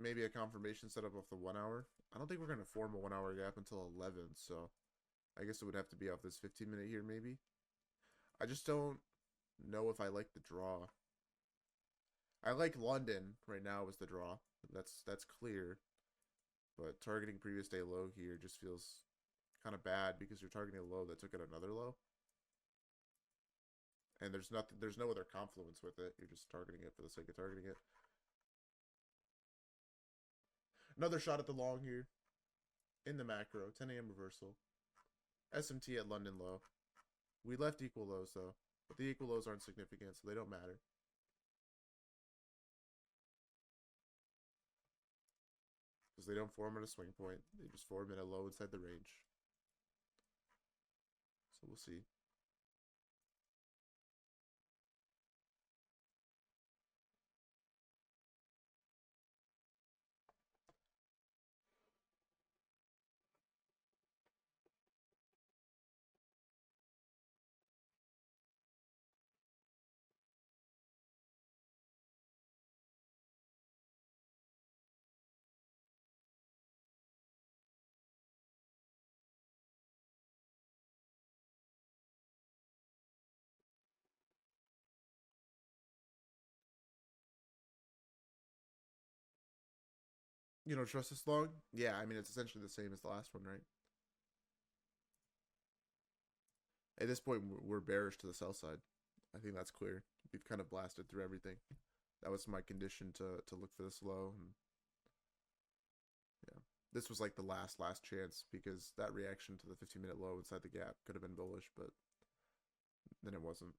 A: Maybe a confirmation setup off the 1 hour. I don't think we're going to form a 1 hour gap until 11, so I guess it would have to be off this 15-minute here, maybe. I just don't know if I like the draw. I like London right now as the draw. That's clear. But targeting previous day low here just feels kind of bad because you're targeting a low that took out another low. And there's no other confluence with it. You're just targeting it for the sake of targeting it. Another shot at the long here. In the macro. 10 a.m. reversal. SMT at London low. We left equal lows though. But the equal lows aren't significant, so they don't matter. Because they don't form at a swing point. They just form at a low inside the range. So we'll see. You don't trust this long? Yeah, I mean, it's essentially the same as the last one, right? At this point, we're bearish to the sell side. I think that's clear. We've kind of blasted through everything. That was my condition to look for this low. And yeah, this was like the last chance because that reaction to the 15-minute low inside the gap could have been bullish, but then it wasn't.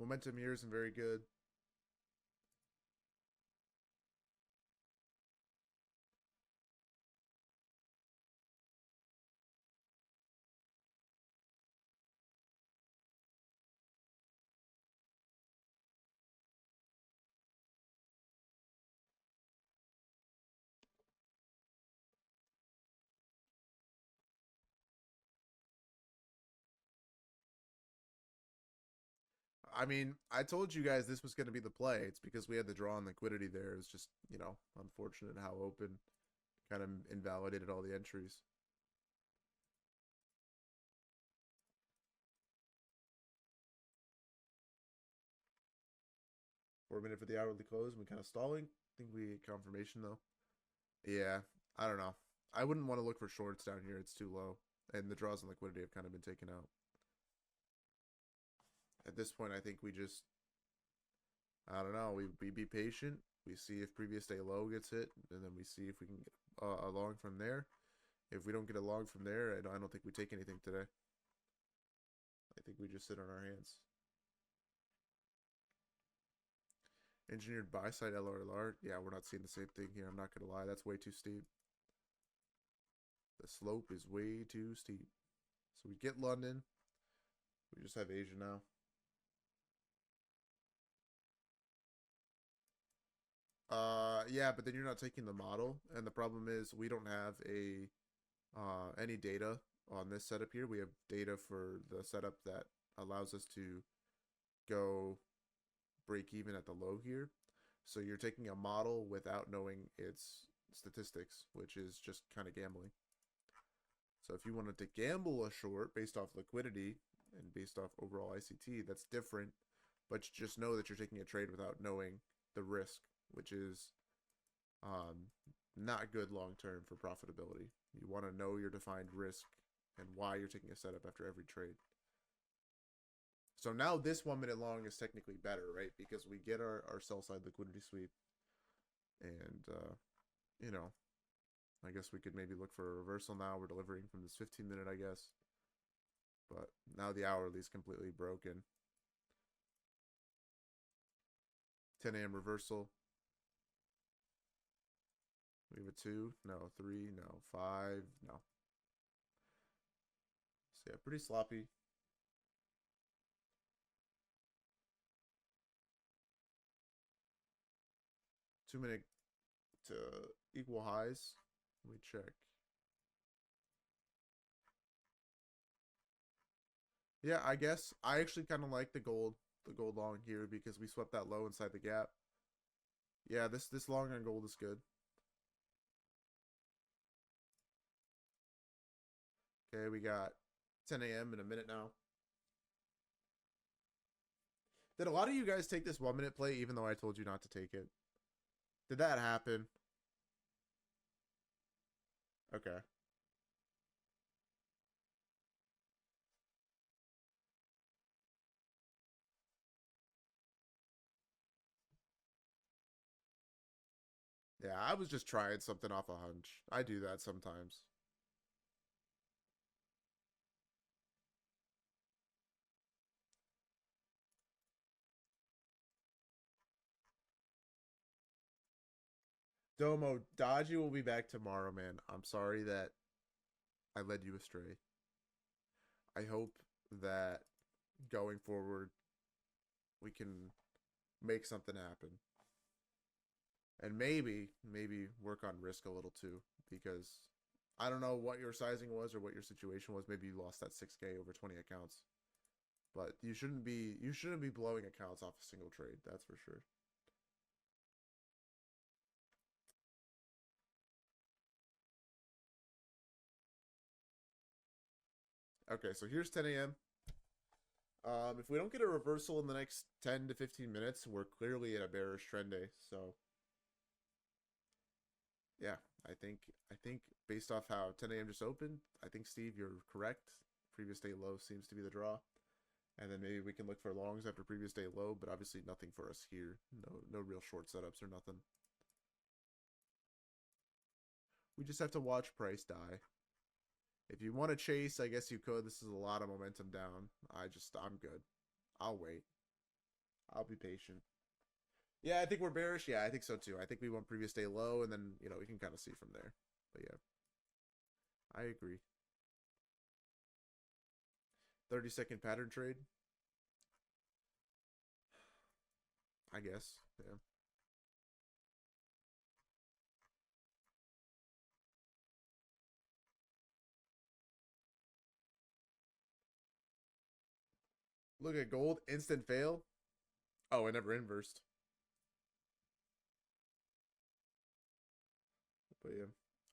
A: Momentum here isn't very good. I mean, I told you guys this was going to be the play. It's because we had the draw on liquidity there. It was just, you know, unfortunate how open kind of invalidated all the entries. 4 minute for the hourly close. We kind of stalling. I think we get confirmation though. Yeah, I don't know. I wouldn't want to look for shorts down here. It's too low. And the draws and liquidity have kind of been taken out. At this point, I think we just, I don't know, we be patient We see if previous day low gets hit, and then we see if we can get a long from there. If we don't get a long from there, I don't think we take anything today. I think we just sit on our hands. Engineered buy side LRLR. Yeah, we're not seeing the same thing here. I'm not going to lie. That's way too steep. The slope is way too steep. So we get London. We just have Asia now. Yeah, but then you're not taking the model, and the problem is we don't have any data on this setup here. We have data for the setup that allows us to go break even at the low here. So you're taking a model without knowing its statistics, which is just kind of gambling. So if you wanted to gamble a short based off liquidity and based off overall ICT, that's different. But you just know that you're taking a trade without knowing the risk, which is not good long term for profitability. You want to know your defined risk and why you're taking a setup after every trade. So now this 1 minute long is technically better, right? Because we get our sell side liquidity sweep. And, you know, I guess we could maybe look for a reversal now. We're delivering from this 15 minute, I guess. But now the hourly is completely broken. 10 a.m. reversal. We have a 2, no, 3, no, 5, no. So yeah, pretty sloppy. Two-minute to equal highs. Let me check. Yeah, I guess I actually kind of like the gold long here because we swept that low inside the gap. Yeah, this long on gold is good. Okay, we got 10 a.m. in a minute now. Did a lot of you guys take this 1 minute play even though I told you not to take it? Did that happen? Okay. Yeah, I was just trying something off a hunch. I do that sometimes. Domo, Dodgy will be back tomorrow, man. I'm sorry that I led you astray. I hope that going forward we can make something happen. And maybe work on risk a little too, because I don't know what your sizing was or what your situation was. Maybe you lost that 6K over 20 accounts. But you shouldn't be blowing accounts off a single trade, that's for sure. Okay, so here's 10 a.m. If we don't get a reversal in the next 10 to 15 minutes, we're clearly in a bearish trend day. So yeah, I think based off how 10 a.m. just opened, I think Steve, you're correct. Previous day low seems to be the draw. And then maybe we can look for longs after previous day low, but obviously nothing for us here. No real short setups or nothing. We just have to watch price die. If you want to chase, I guess you could. This is a lot of momentum down. I'm good. I'll wait. I'll be patient. Yeah, I think we're bearish. Yeah, I think so too. I think we want previous day low, and then, we can kind of see from there. But yeah, I agree. 30-second pattern trade. I guess. Yeah. Look at gold. Instant fail. Oh, it never inversed. But yeah.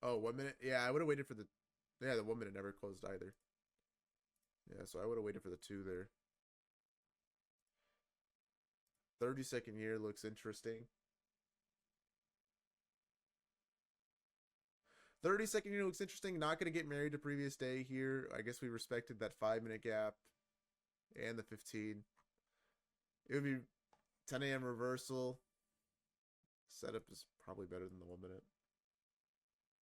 A: Oh, 1 minute. Yeah, I would have waited for the... Yeah, the 1 minute never closed either. Yeah, so I would have waited for the 2 there. 30-second here looks interesting. 30-second here looks interesting. Not going to get married to previous day here. I guess we respected that 5-minute gap and the 15. It would be 10 a.m. reversal. setup is probably better than the 1 minute.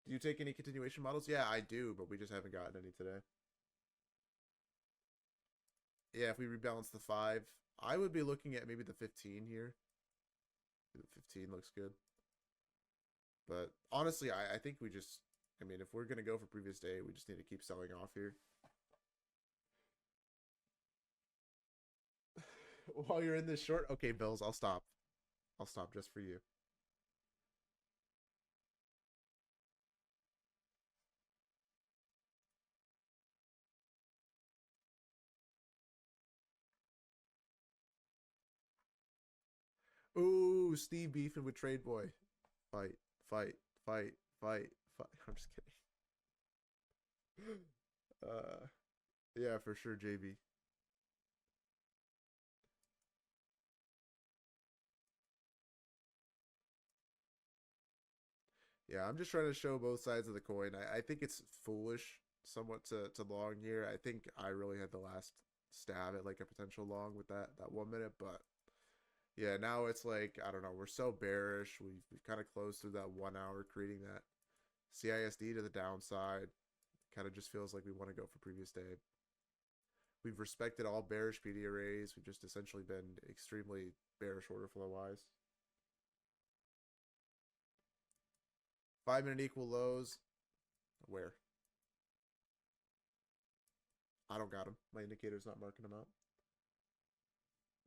A: Do you take any continuation models? Yeah, I do, but we just haven't gotten any today. Yeah, if we rebalance the 5, I would be looking at maybe the 15 here. The 15 looks good. But honestly, I think we just, I mean, if we're going to go for previous day, we just need to keep selling off here. While you're in this short, okay, Bills, I'll stop. I'll stop just for you. Ooh, Steve beefing with Trade Boy. Fight, fight, fight, fight, fight. I'm just kidding. Yeah, for sure, JB. Yeah, I'm just trying to show both sides of the coin. I think it's foolish somewhat to long here. I think I really had the last stab at like a potential long with that 1 minute, but yeah, now it's like, I don't know, we're so bearish. We've kind of closed through that 1 hour, creating that CISD to the downside. Kind of just feels like we want to go for previous day. We've respected all bearish PD arrays. We've just essentially been extremely bearish order flow wise. 5 minute equal lows. Where? I don't got them. My indicator's not marking them out.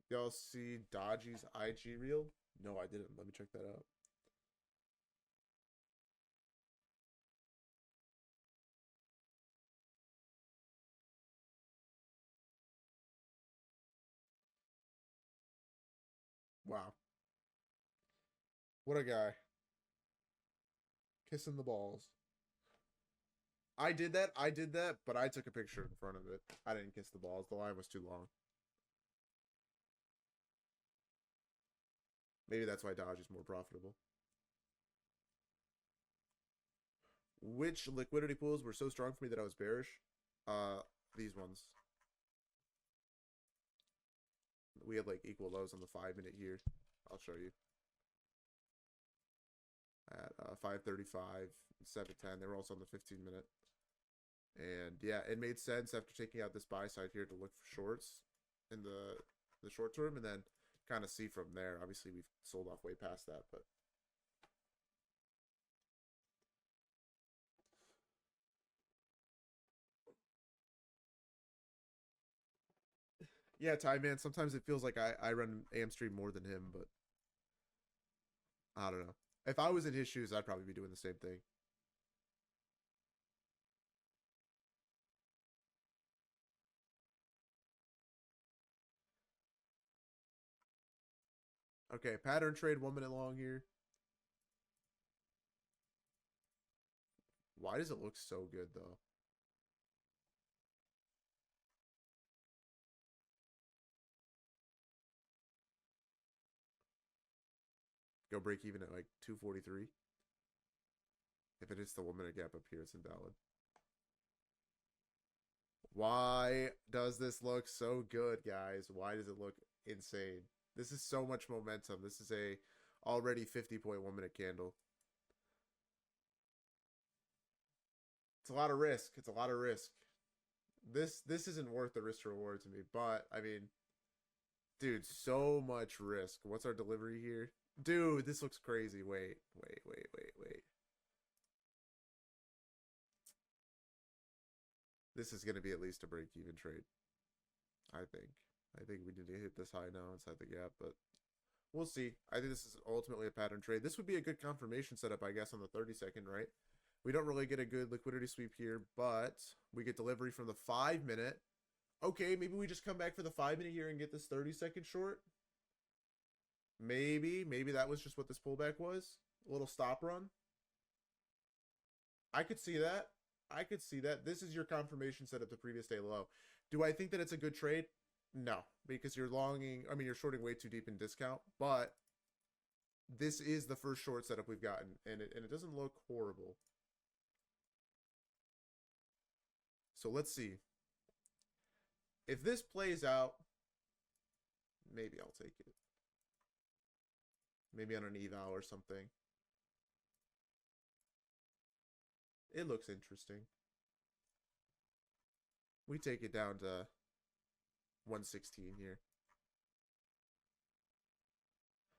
A: Y'all see Dodgy's IG reel? No, I didn't. Let me check that out. Wow. What a guy. Kissing the balls. I did that, but I took a picture in front of it. I didn't kiss the balls. The line was too long. Maybe that's why Dodge is more profitable. Which liquidity pools were so strong for me that I was bearish? These ones. We had like equal lows on the 5 minute here. I'll show you. At 5:35, 7:10. They were also on the 15 minute. And yeah, it made sense after taking out this buy side here to look for shorts in the short term, and then kind of see from there. Obviously, we've sold off way past that, but yeah, Ty man. Sometimes it feels like I run Amstream more than him, but I don't know. If I was in his shoes, I'd probably be doing the same thing. Okay, pattern trade 1 minute long here. Why does it look so good though? Go break even at like 243. If it hits the 1 minute gap up here, it's invalid. Why does this look so good, guys? Why does it look insane? This is so much momentum. This is a already 50.1 minute candle. It's a lot of risk. It's a lot of risk. This isn't worth the risk to reward to me, but I mean, dude, so much risk. What's our delivery here? Dude, this looks crazy. Wait. This is going to be at least a break-even trade. I think. I think we need to hit this high now inside the gap, but we'll see. I think this is ultimately a pattern trade. This would be a good confirmation setup, I guess, on the 30-second, right? We don't really get a good liquidity sweep here, but we get delivery from the 5 minute. Okay, maybe we just come back for the 5 minute here and get this 30-second short. Maybe that was just what this pullback was. A little stop run. I could see that. I could see that. This is your confirmation setup to previous day low. Do I think that it's a good trade? No, because you're longing. I mean, you're shorting way too deep in discount, but this is the first short setup we've gotten, and it doesn't look horrible. So let's see. If this plays out, maybe I'll take it. Maybe on an eval or something. It looks interesting. We take it down to 116 here.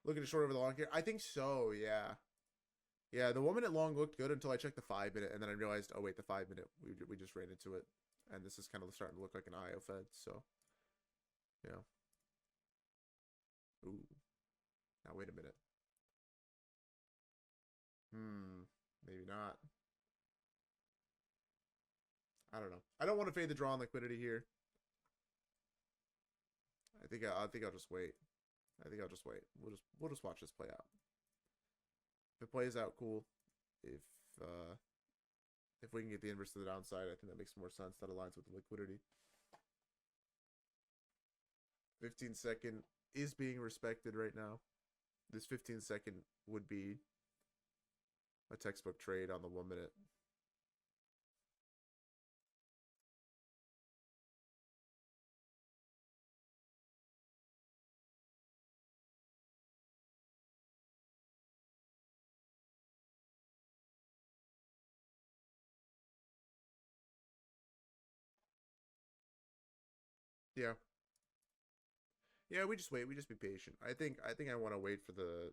A: Looking to short over the long here? I think so, yeah. Yeah, the 1 minute long looked good until I checked the 5 minute, and then I realized, oh wait, the 5 minute, we just ran into it. And this is kind of starting to look like an IO Fed, so. Yeah. Ooh. Now wait a minute. Maybe not. I don't know. I don't want to fade the draw on liquidity here. I think I'll just wait. I think I'll just wait. We'll just watch this play out. If it plays out, cool. If we can get the inverse to the downside, I think that makes more sense. That aligns with the liquidity. 15-second is being respected right now. This 15-second would be a textbook trade on the 1 minute. Yeah. Yeah, we just wait. We just be patient. I think I want to wait for the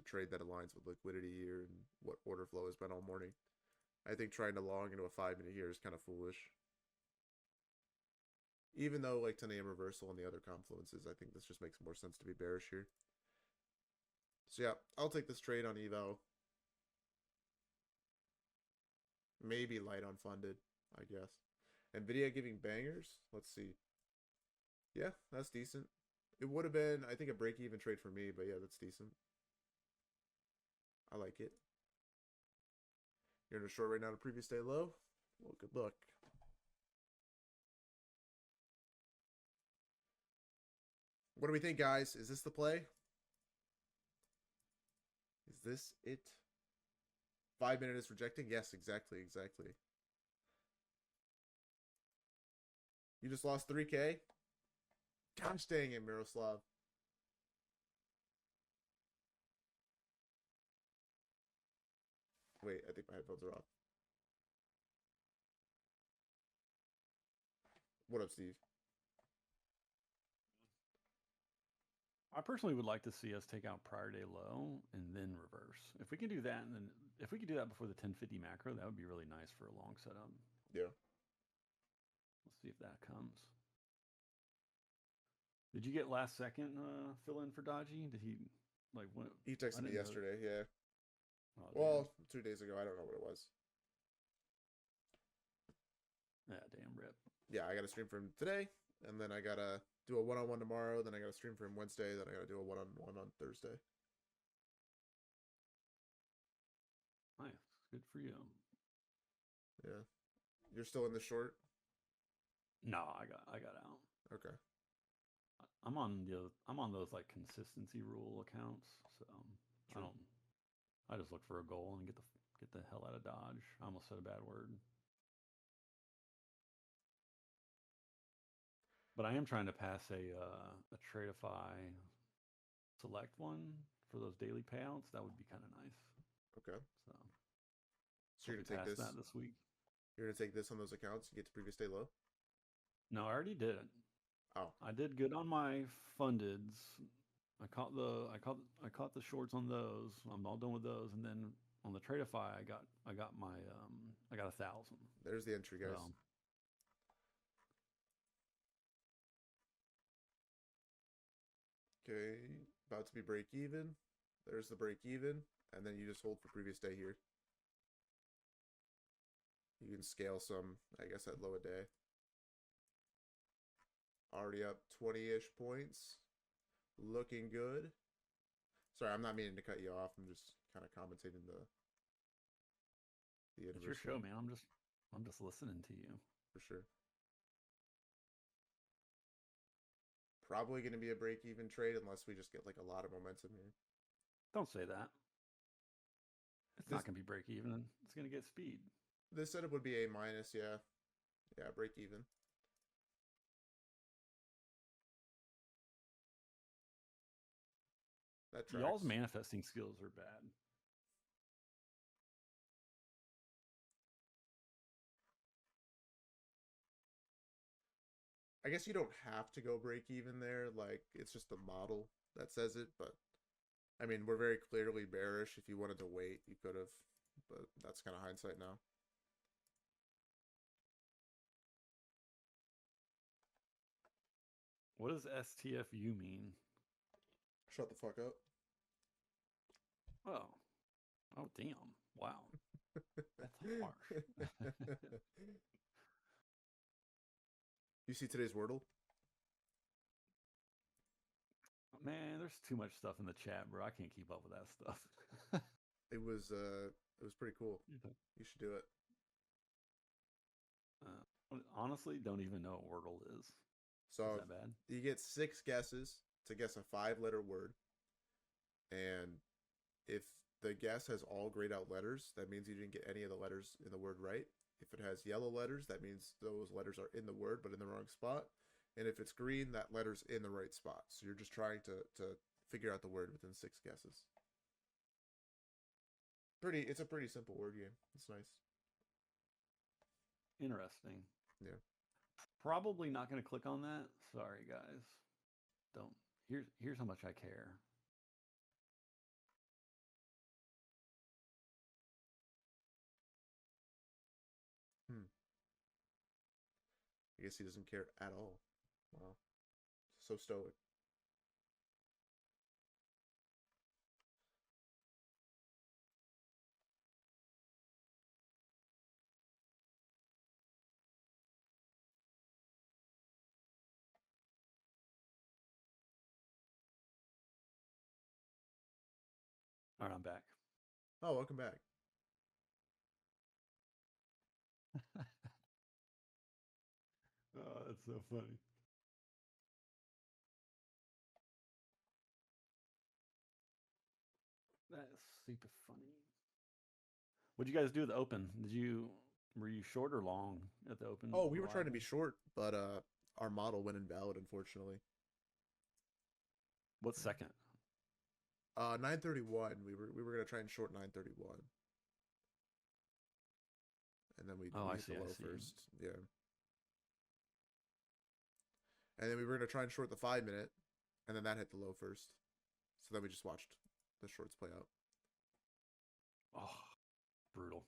A: trade that aligns with liquidity here and what order flow has been all morning. I think trying to long into a 5 minute here is kind of foolish. Even though like 10 a.m. reversal and the other confluences, I think this just makes more sense to be bearish here. So yeah, I'll take this trade on eval. Maybe light on funded, I guess. Nvidia giving bangers. Let's see. Yeah, that's decent. It would have been, I think, a break-even trade for me, but yeah, that's decent. I like it. You're in a short right now to previous day low. Well, good luck. What do we think, guys? Is this the play? Is this it? 5 minute is rejecting? Yes, exactly. You just lost 3K? Gosh dang it, Miroslav. Wait, I think my headphones are off. What up, Steve?
E: I personally would like to see us take out prior day low and then reverse. If we can do that, and then if we could do that before the 1050 macro, that would be really nice for a long setup.
A: Yeah.
E: Let's see if that comes. Did you get last second fill in for Dodgy? Did he like when
A: He texted me yesterday, yeah.
E: Oh,
A: Well, 2 days ago, I don't know what it was.
E: yeah, damn rip.
A: Yeah, I got to stream for him today, and then I got to do a one-on-one tomorrow, then I got to stream for him Wednesday, then I got to do a one-on-one on Thursday.
E: Nice, good for you.
A: Yeah. You're still in the short?
E: No, I got out.
A: Okay.
E: I'm on those like consistency rule accounts, so
A: True.
E: I just look for a goal and get the hell out of Dodge. I almost said a bad word. But I am trying to pass a Tradeify select one for those daily payouts. That would be kind of nice.
A: Okay.
E: So
A: you're gonna take
E: that this week.
A: You're gonna take this on those accounts and get to previous day low?
E: No, I already did it.
A: Oh.
E: I did good on my fundeds. I caught the shorts on those. I'm all done with those, and then on the Tradeify, I got 1,000.
A: There's the entry, guys.
E: So,
A: Okay, about to be break even. There's the break even, and then you just hold for previous day here. You can scale some, I guess, at low a day. Already up 20-ish points. Looking good. Sorry, I'm not meaning to cut you off. I'm just kind of commentating the
E: it's your show, man. I'm just listening to you.
A: For sure. Probably going to be a break-even trade unless we just get like a lot of momentum here.
E: Don't say that. It's not going to be break even. It's going to get speed.
A: This setup would be A minus, yeah. Yeah, break even. That
E: y'all's
A: tracks.
E: manifesting skills are bad.
A: I guess you don't have to go break even there. Like, it's just the model that says it. But I mean, we're very clearly bearish. If you wanted to wait, you could have. But that's kind of hindsight now.
E: What does STFU mean?
A: Shut the fuck up.
E: Oh, oh, damn! Wow, that's harsh.
A: You see today's Wordle?
E: Man, there's too much stuff in the chat, bro. I can't keep up with that stuff.
A: It was pretty cool. You should do it.
E: Honestly, don't even know what Wordle is.
A: So
E: Is that bad?
A: you get 6 guesses to guess a 5-letter word, and if the guess has all grayed out letters, that means you didn't get any of the letters in the word right. If it has yellow letters, that means those letters are in the word but in the wrong spot. And if it's green, that letter's in the right spot. So you're just trying to figure out the word within 6 guesses. It's a pretty simple word game. It's nice.
E: Interesting.
A: Yeah.
E: Probably not going to click on that. Sorry, guys. Don't. Here's how much I care.
A: I guess he doesn't care at all. Wow. So stoic.
E: All right, I'm back.
A: Oh, welcome back.
E: Oh, that's so funny. That's super funny. What'd you guys do at the Open? Were you short or long at the Open?
A: Oh, we were trying to be
E: Reliable?
A: short, but our model went invalid, unfortunately.
E: What second?
A: 931. We were gonna try and short 931, and then we
E: Oh, I
A: hit
E: see,
A: the
E: I
A: low
E: see.
A: first. Yeah. And then we were gonna try and short the 5-minute, and then that hit the low first. So then we just watched the shorts play out.
E: Oh, brutal.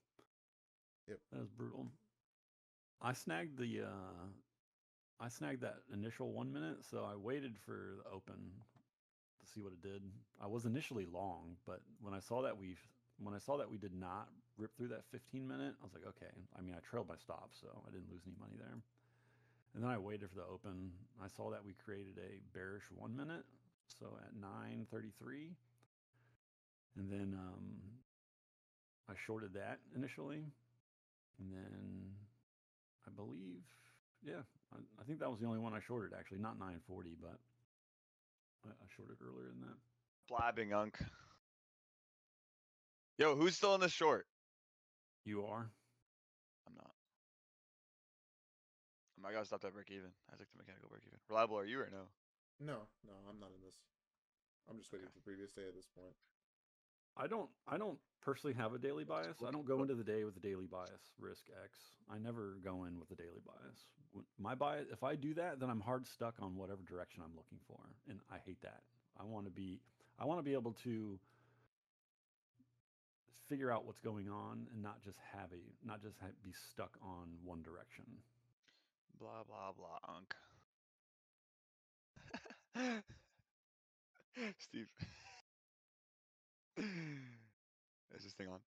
A: Yep.
E: That was brutal. I snagged that initial 1 minute, so I waited for the Open to see what it did. I was initially long, but when I saw that we did not rip through that 15-minute, I was like, okay. I mean, I trailed my stop, so I didn't lose any money there. And then I waited for the Open. I saw that we created a bearish 1 minute, so at 9:33, and then I shorted that initially, and then I believe, yeah, I think that was the only one I shorted actually, not 9:40, but I shorted earlier than that.
F: Blabbing unk. Yo, who's still in the short?
E: You are?
F: I'm not. I gotta stop that break even. I like the mechanical break even. Reliable, are you or no?
A: No, I'm not in this. I'm just waiting
F: Okay.
A: for previous day at this point.
E: I don't personally have a daily bias. I don't go into the day with a daily bias, risk X. I never go in with a daily bias. My bias, if I do that, then I'm hard stuck on whatever direction I'm looking for, and I hate that. I want to be able to figure out what's going on and not just be stuck on one direction.
F: Blah blah blah unk. Steve. Is this thing on?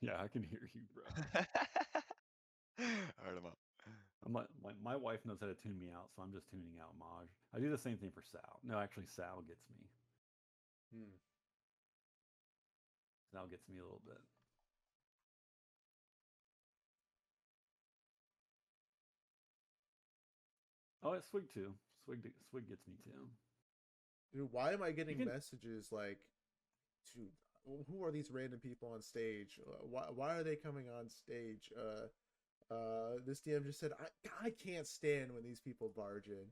E: Yeah, I can hear you, bro.
F: I heard him up.
E: My wife knows how to tune me out, so I'm just tuning out Maj. I do the same thing for Sal. No, actually, Sal gets me. Sal gets me a little bit. Oh, it's Swig too. Swig gets me too.
A: Dude, why am I getting
E: can-
A: messages like, dude, who are these random people on stage? Why are they coming on stage? This DM just said, I can't stand when these people barge in.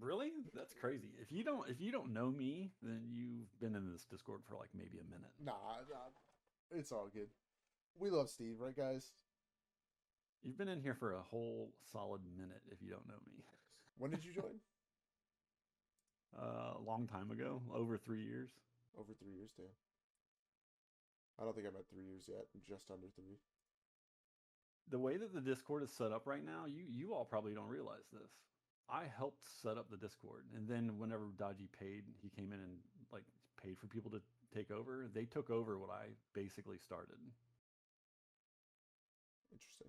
E: Really? That's crazy. If you don't know me, then you've been in this Discord for like maybe a minute.
A: Nah, it's all good. We love Steve, right, guys?
E: You've been in here for a whole solid minute if you don't know me.
A: When did you join?
E: A long time ago, over 3 years.
A: Over 3 years, damn. I don't think I'm at 3 years yet. I'm just under 3.
E: The way that the Discord is set up right now, you all probably don't realize this. I helped set up the Discord, and then whenever Dodgy paid, he came in and like paid for people to take over. They took over what I basically started.
A: Interesting.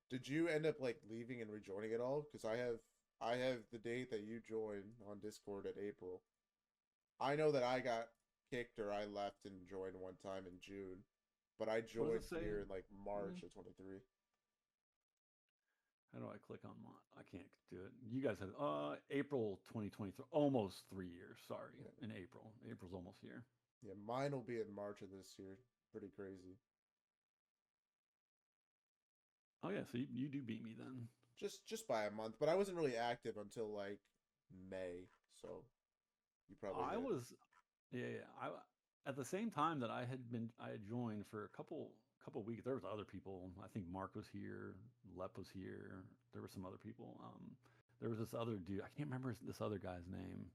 A: Did you end up like leaving and rejoining it all? Because I have the date that you joined on Discord at April. I know that I got kicked or I left and joined one time in June, but I joined
E: say?
A: here in like March of 23.
E: How do I click on my? I can't do it. You guys have April 2023, almost 3 years. Sorry,
A: Yeah.
E: in April. April's almost here.
A: Yeah, mine will be in March of this year. Pretty crazy.
E: Oh yeah, so you do beat me then.
A: Just by a month, but I wasn't really active until like May, so you probably
E: I
A: did.
E: was, yeah. I at the same time that I had joined for a couple weeks. There was other people. I think Mark was here, Lep was here. There were some other people. There was this other dude. I can't remember this other guy's name.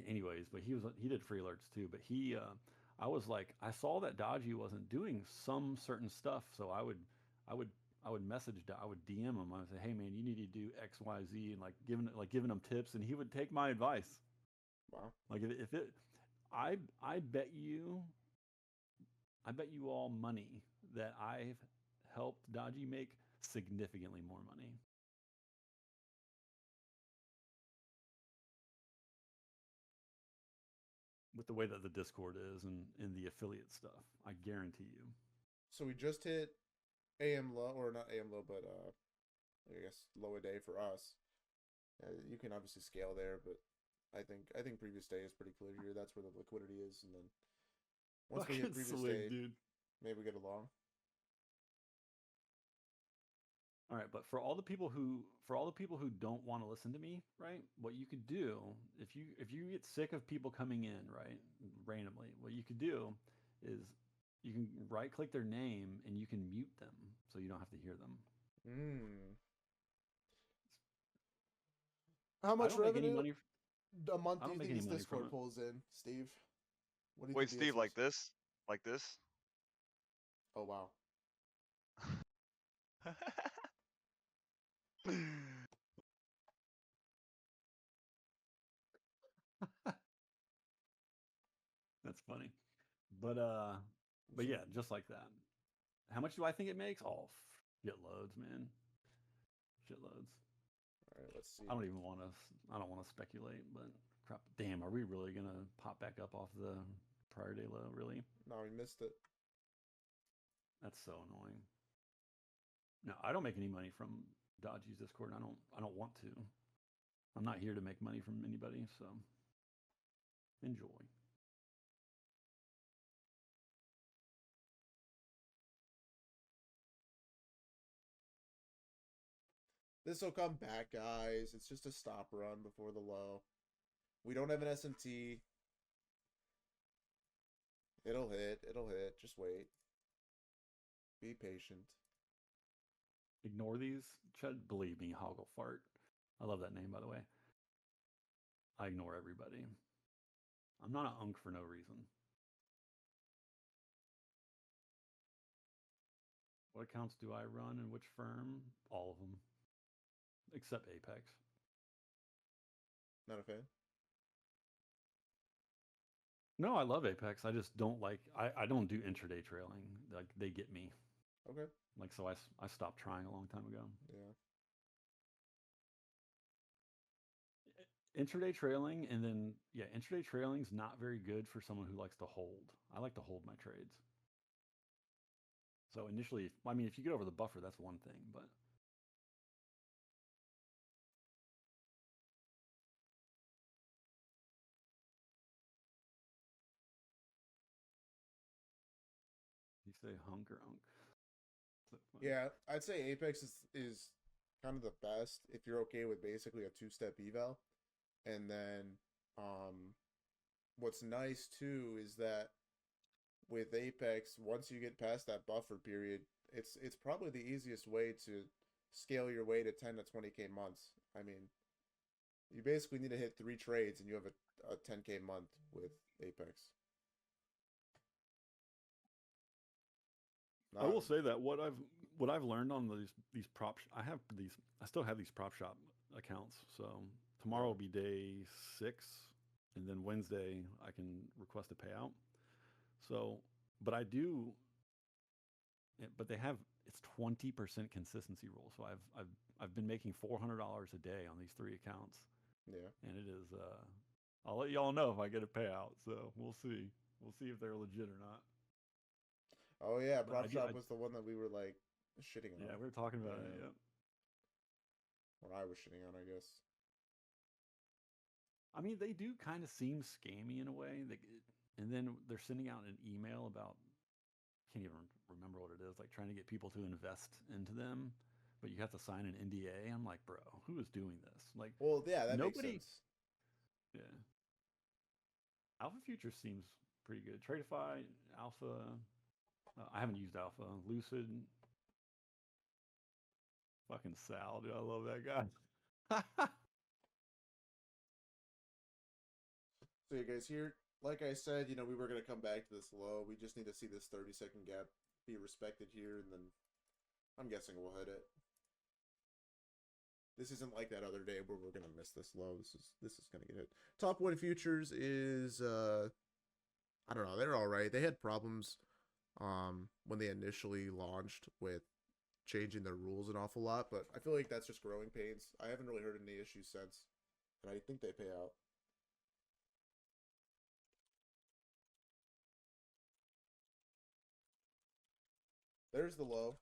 E: Anyways, but he did free alerts too. But I was like, I saw that Dodgy wasn't doing some certain stuff, so I would message, I would DM him. I would say, hey man, you need to do X, Y, Z, and giving him tips, and he would take my advice.
A: Wow.
E: Like if it, I bet you all money that I've helped Dodgy make significantly more money. With the way that the Discord is and the affiliate stuff, I guarantee you.
A: So we just hit AM low, or not AM low, but I guess low a day for us. You can obviously scale there, but I think previous day is pretty clear here. That's where the liquidity is, and then once we hit previous day,
E: dude.
A: maybe we get along.
E: All right, but for all the people who don't want to listen to me, right? What you could do if you get sick of people coming in, right, randomly, what you could do is you can right click their name and you can mute them so you don't have to hear them.
A: How much revenue
E: money
A: a month
E: I
A: do
E: don't
A: you
E: make
A: think
E: any
A: this
E: money from
A: Discord
E: it.
A: pulls in, Steve? What do you
F: Wait,
A: think the
F: Steve,
A: answer
F: like
A: is?
F: this? Like this?
A: Oh wow.
E: That's funny. But yeah, just like that. How much do I think it makes? Oh, shitloads, man. Shitloads.
A: All right, let's see.
E: I don't want to speculate, but crap. Damn, are we really going to pop back up off the prior day low, really?
A: No, we missed it.
E: That's so annoying. No, I don't make any money from Dodgy's Discord. I don't want to. I'm not here to make money from anybody, so enjoy.
A: This will come back, guys. It's just a stop run before the low. We don't have an SMT. It'll hit. It'll hit. Just wait. Be patient.
E: Ignore these. Believe me, Hoggle Fart. I love that name, by the way. I ignore everybody. I'm not an unk for no reason. What accounts do I run and which firm? All of them. Except Apex.
A: Not a fan?
E: No, I love Apex. I just don't like, I don't do intraday trailing. Like, they get me.
A: Okay.
E: Like, so I stopped trying a long time ago.
A: Yeah.
E: Intraday trailing, and then, yeah, intraday trailing's not very good for someone who likes to hold. I like to hold my trades. So initially, I mean, if you get over the buffer, that's one thing, but Say hunk or unk. So funny.
A: Yeah, I'd say Apex is kind of the best if you're okay with basically a two-step eval. And then what's nice too is that with Apex, once you get past that buffer period, it's probably the easiest way to scale your way to 10 to 20k months. I mean, you basically need to hit 3 trades and you have a 10k month with Apex.
E: I will
A: Not-
E: say that what I've learned on I still have these prop shop accounts. So tomorrow will be day 6, and then Wednesday I can request a payout. So, but they have it's 20% consistency rule. So I've been making $400 a day on these 3 accounts,
A: yeah.
E: and it is. I'll let y'all know if I get a payout. So we'll see. We'll see if they're legit or not.
A: Oh yeah,
E: But I
A: Prop
E: do-
A: Shop
E: I-
A: was the one that we were like shitting on.
E: Yeah, we were talking about it.
A: Yeah.
E: Yep.
A: Or I was shitting on, I guess.
E: I mean, they do kind of seem scammy in a way. And then they're sending out an email about, can't even remember what it is, like trying to get people to invest into them, but you have to sign an NDA. I'm like, bro, who is doing this? Like,
A: Well, yeah, that
E: Nobody-
A: makes sense.
E: yeah. Alpha Future seems pretty good. Tradeify, Alpha. I haven't used Alpha. Lucid. Fucking Sal, dude. I love that guy.
A: So you guys here, like I said, we were gonna come back to this low. We just need to see this 30-second gap be respected here, and then I'm guessing we'll hit it. This isn't like that other day where we're gonna miss this low. This is gonna get hit. Top one futures is I don't know, they're alright. They had problems when they initially launched with changing their rules an awful lot, but I feel like that's just growing pains. I haven't really heard any issues since, and I think they pay out. There's the low.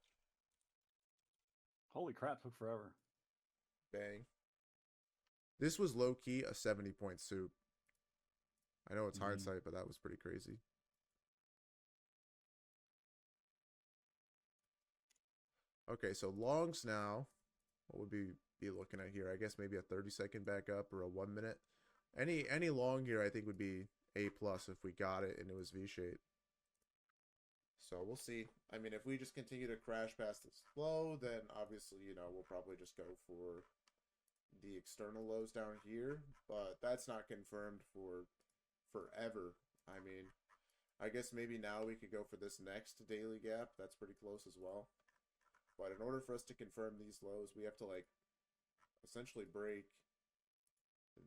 E: Holy crap, took forever.
A: Bang. This was low key a 70-point soup. I know it's
E: Mhm.
A: hindsight, but that was pretty crazy. Okay, so longs now. What would we be looking at here? I guess maybe a 30-second backup or a 1 minute. Any long here I think would be A plus if we got it and it was V shape. So we'll see. I mean, if we just continue to crash past this low, then obviously, we'll probably just go for the external lows down here, but that's not confirmed for forever. I mean, I guess maybe now we could go for this next daily gap. That's pretty close as well. But in order for us to confirm these lows, we have to essentially break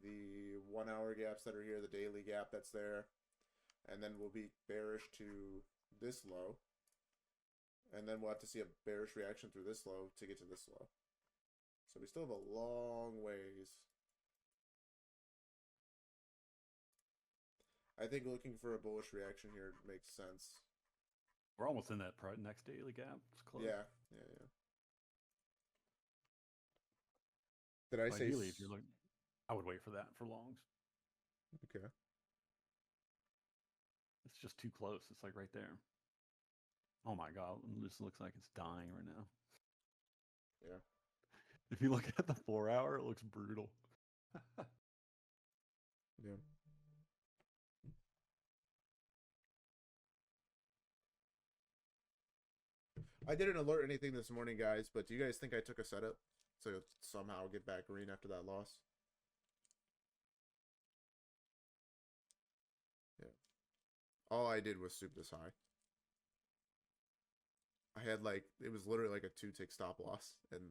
A: the 1 hour gaps that are here, the daily gap that's there, and then we'll be bearish to this low, and then we'll have to see a bearish reaction through this low to get to this low. So we still have a long ways. I think looking for a bullish reaction here makes sense.
E: We're almost in that next daily gap. It's close.
A: Yeah. Did I say?
E: Ideally, if you're looking, I would wait for that for longs.
A: Okay.
E: It's just too close. It's like right there. Oh my god, this looks like it's dying right now.
A: Yeah.
E: If you look at the 4 hour, it looks brutal.
A: Yeah. I didn't alert anything this morning, guys, but do you guys think I took a setup to somehow get back green after that loss? Yeah. All I did was soup this high. I had it was literally like a 2-tick stop loss, and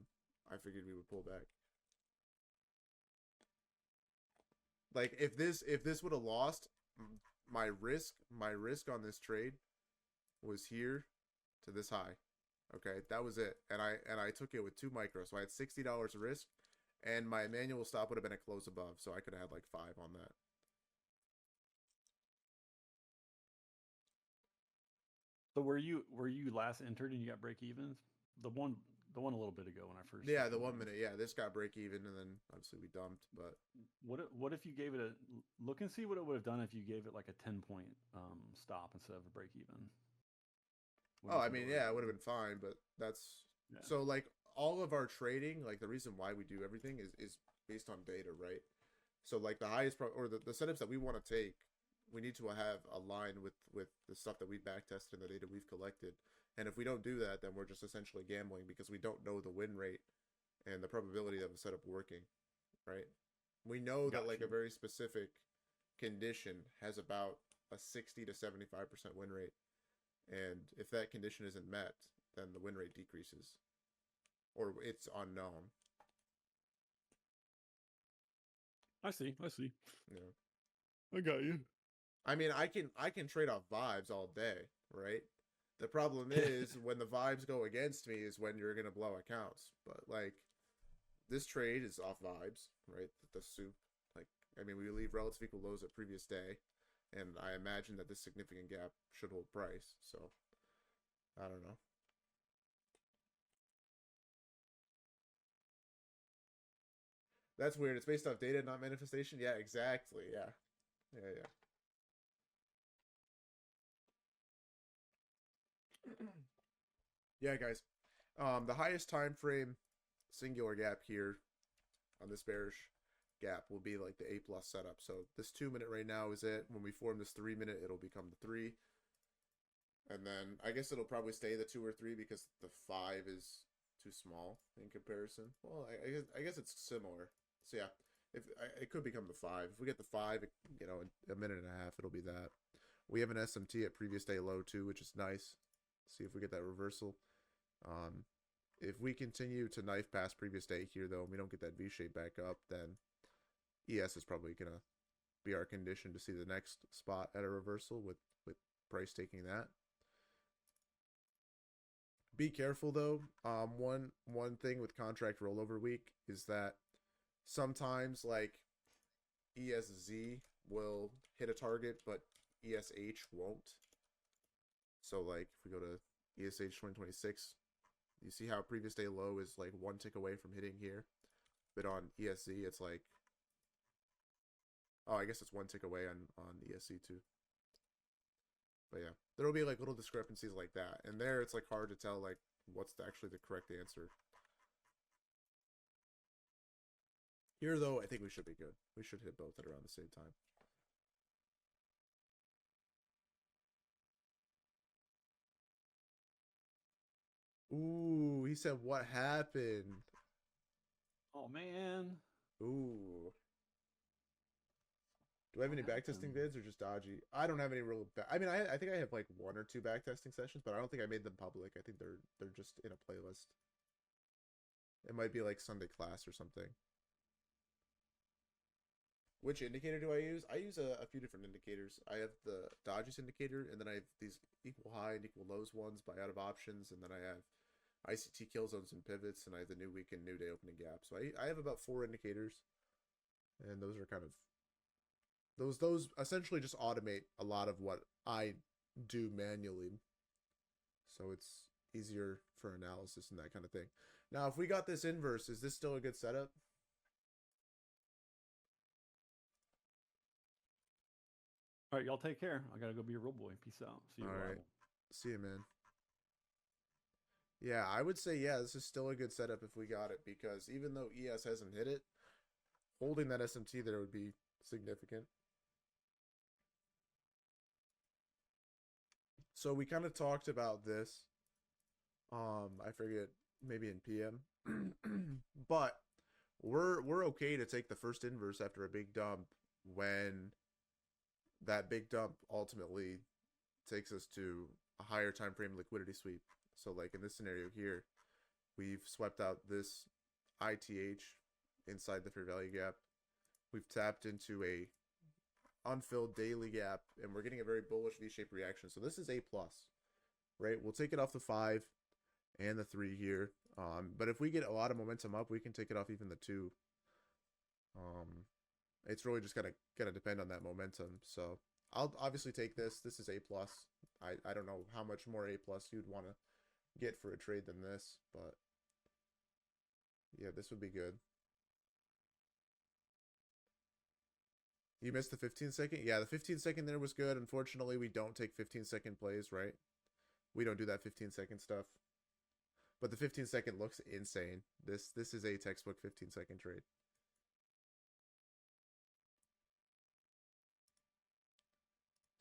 A: I figured we would pull back. Like if this would have lost, my risk on this trade was here to this high. Okay, that was it, and I took it with 2 micro, so I had $60 risk, and my manual stop would have been a close above, so I could have had 5 on that.
E: So were you last entered and you got break evens? The one a little bit ago when I first.
A: Yeah, the 1 minute. Yeah, this got break even, and then obviously we dumped. But
E: What if you gave it a look and see what it would have done if you gave it like a 10-point stop instead of a break even?
A: Oh, I mean, yeah, it would have been fine, but that's
E: Yeah.
A: so like all of our trading, like the reason why we do everything is based on data, right? So like the highest or the setups that we want to take, we need to have aligned with the stuff that we back tested and the data we've collected. And if we don't do that, then we're just essentially gambling because we don't know the win rate and the probability of a setup working, right? We know that like a
E: Gotcha.
A: very specific condition has about a 60 to 75% win rate. And if that condition isn't met, then the win rate decreases. Or it's unknown.
E: I see.
A: Yeah.
E: I got you.
A: I mean, I can trade off vibes all day, right? The problem is when the vibes go against me is when you're gonna blow accounts. But like this trade is off vibes, right? The soup. Like I mean, we leave relative equal lows at previous day, and I imagine that this significant gap should hold price. So I don't know. That's weird. It's based off data, not manifestation. Yeah, exactly. Yeah, yeah. Yeah, guys. The highest time frame singular gap here on this bearish gap will be like the A plus setup. So this 2 minute right now is it. When we form this 3 minute, it'll become the 3. And then I guess it'll probably stay the 2 or 3 because the 5 is too small in comparison. Well, I guess it's similar. So yeah, it could become the 5. If we get the 5, you know, in a minute and a half, it'll be that. We have an SMT at previous day low too, which is nice. See if we get that reversal. If we continue to knife past previous day here, though, and we don't get that V shape back up, then ES is probably gonna be our condition to see the next spot at a reversal with price taking that. Be careful though. One thing with contract rollover week is that sometimes like ESZ will hit a target, but ESH won't. So like if we go to ESH 2026, you see how previous day low is like 1 tick away from hitting here, but on ESZ it's like, oh, I guess it's 1 tick away on ESC too. But yeah, there will be like little discrepancies like that, and there it's like hard to tell like what's actually the correct answer. Here though, I think we should be good. We should hit both at around the same time. Ooh, he said what happened?
E: Oh man.
A: Ooh. Do I have any backtesting vids or just dodgy? I don't have any real. I mean, I think I have like 1 or 2 backtesting sessions, but I don't think I made them public. I think they're just in a playlist. It might be like Sunday class or something. Which indicator do I use? I use a few different indicators. I have the dodges indicator, and then I have these equal high and equal lows ones by out of options, and then I have ICT kill zones and pivots, and I have the new week and new day opening gap. So I have about 4 indicators, and those are kind of those essentially just automate a lot of what I do manually. So it's easier for analysis and that kind of thing. Now, if we got this inverse, is this still a good setup?
E: All right, y'all take care. I gotta go be a real boy. Peace out. See you.
A: All right.
E: Reliable.
A: See you, man. Yeah, I would say, yeah, this is still a good setup if we got it, because even though ES hasn't hit it, holding that SMT there would be significant. So we kind of talked about this. I forget, maybe in PM. But we're okay to take the first inverse after a big dump when that big dump ultimately takes us to a higher time frame liquidity sweep. So like in this scenario here, we've swept out this ITH inside the fair value gap. We've tapped into a unfilled daily gap, and we're getting a very bullish V-shaped reaction. So this is A plus, right? We'll take it off the 5 and the 3 here. But if we get a lot of momentum up, we can take it off even the 2. It's really just gonna depend on that momentum. So I'll obviously take this. This is A plus. I don't know how much more A plus you'd want to get for a trade than this, but yeah, this would be good. You missed the 15-second? Yeah, the 15-second there was good. Unfortunately, we don't take 15-second plays, right? We don't do that 15-second stuff. But the 15-second looks insane. This is a textbook 15-second trade.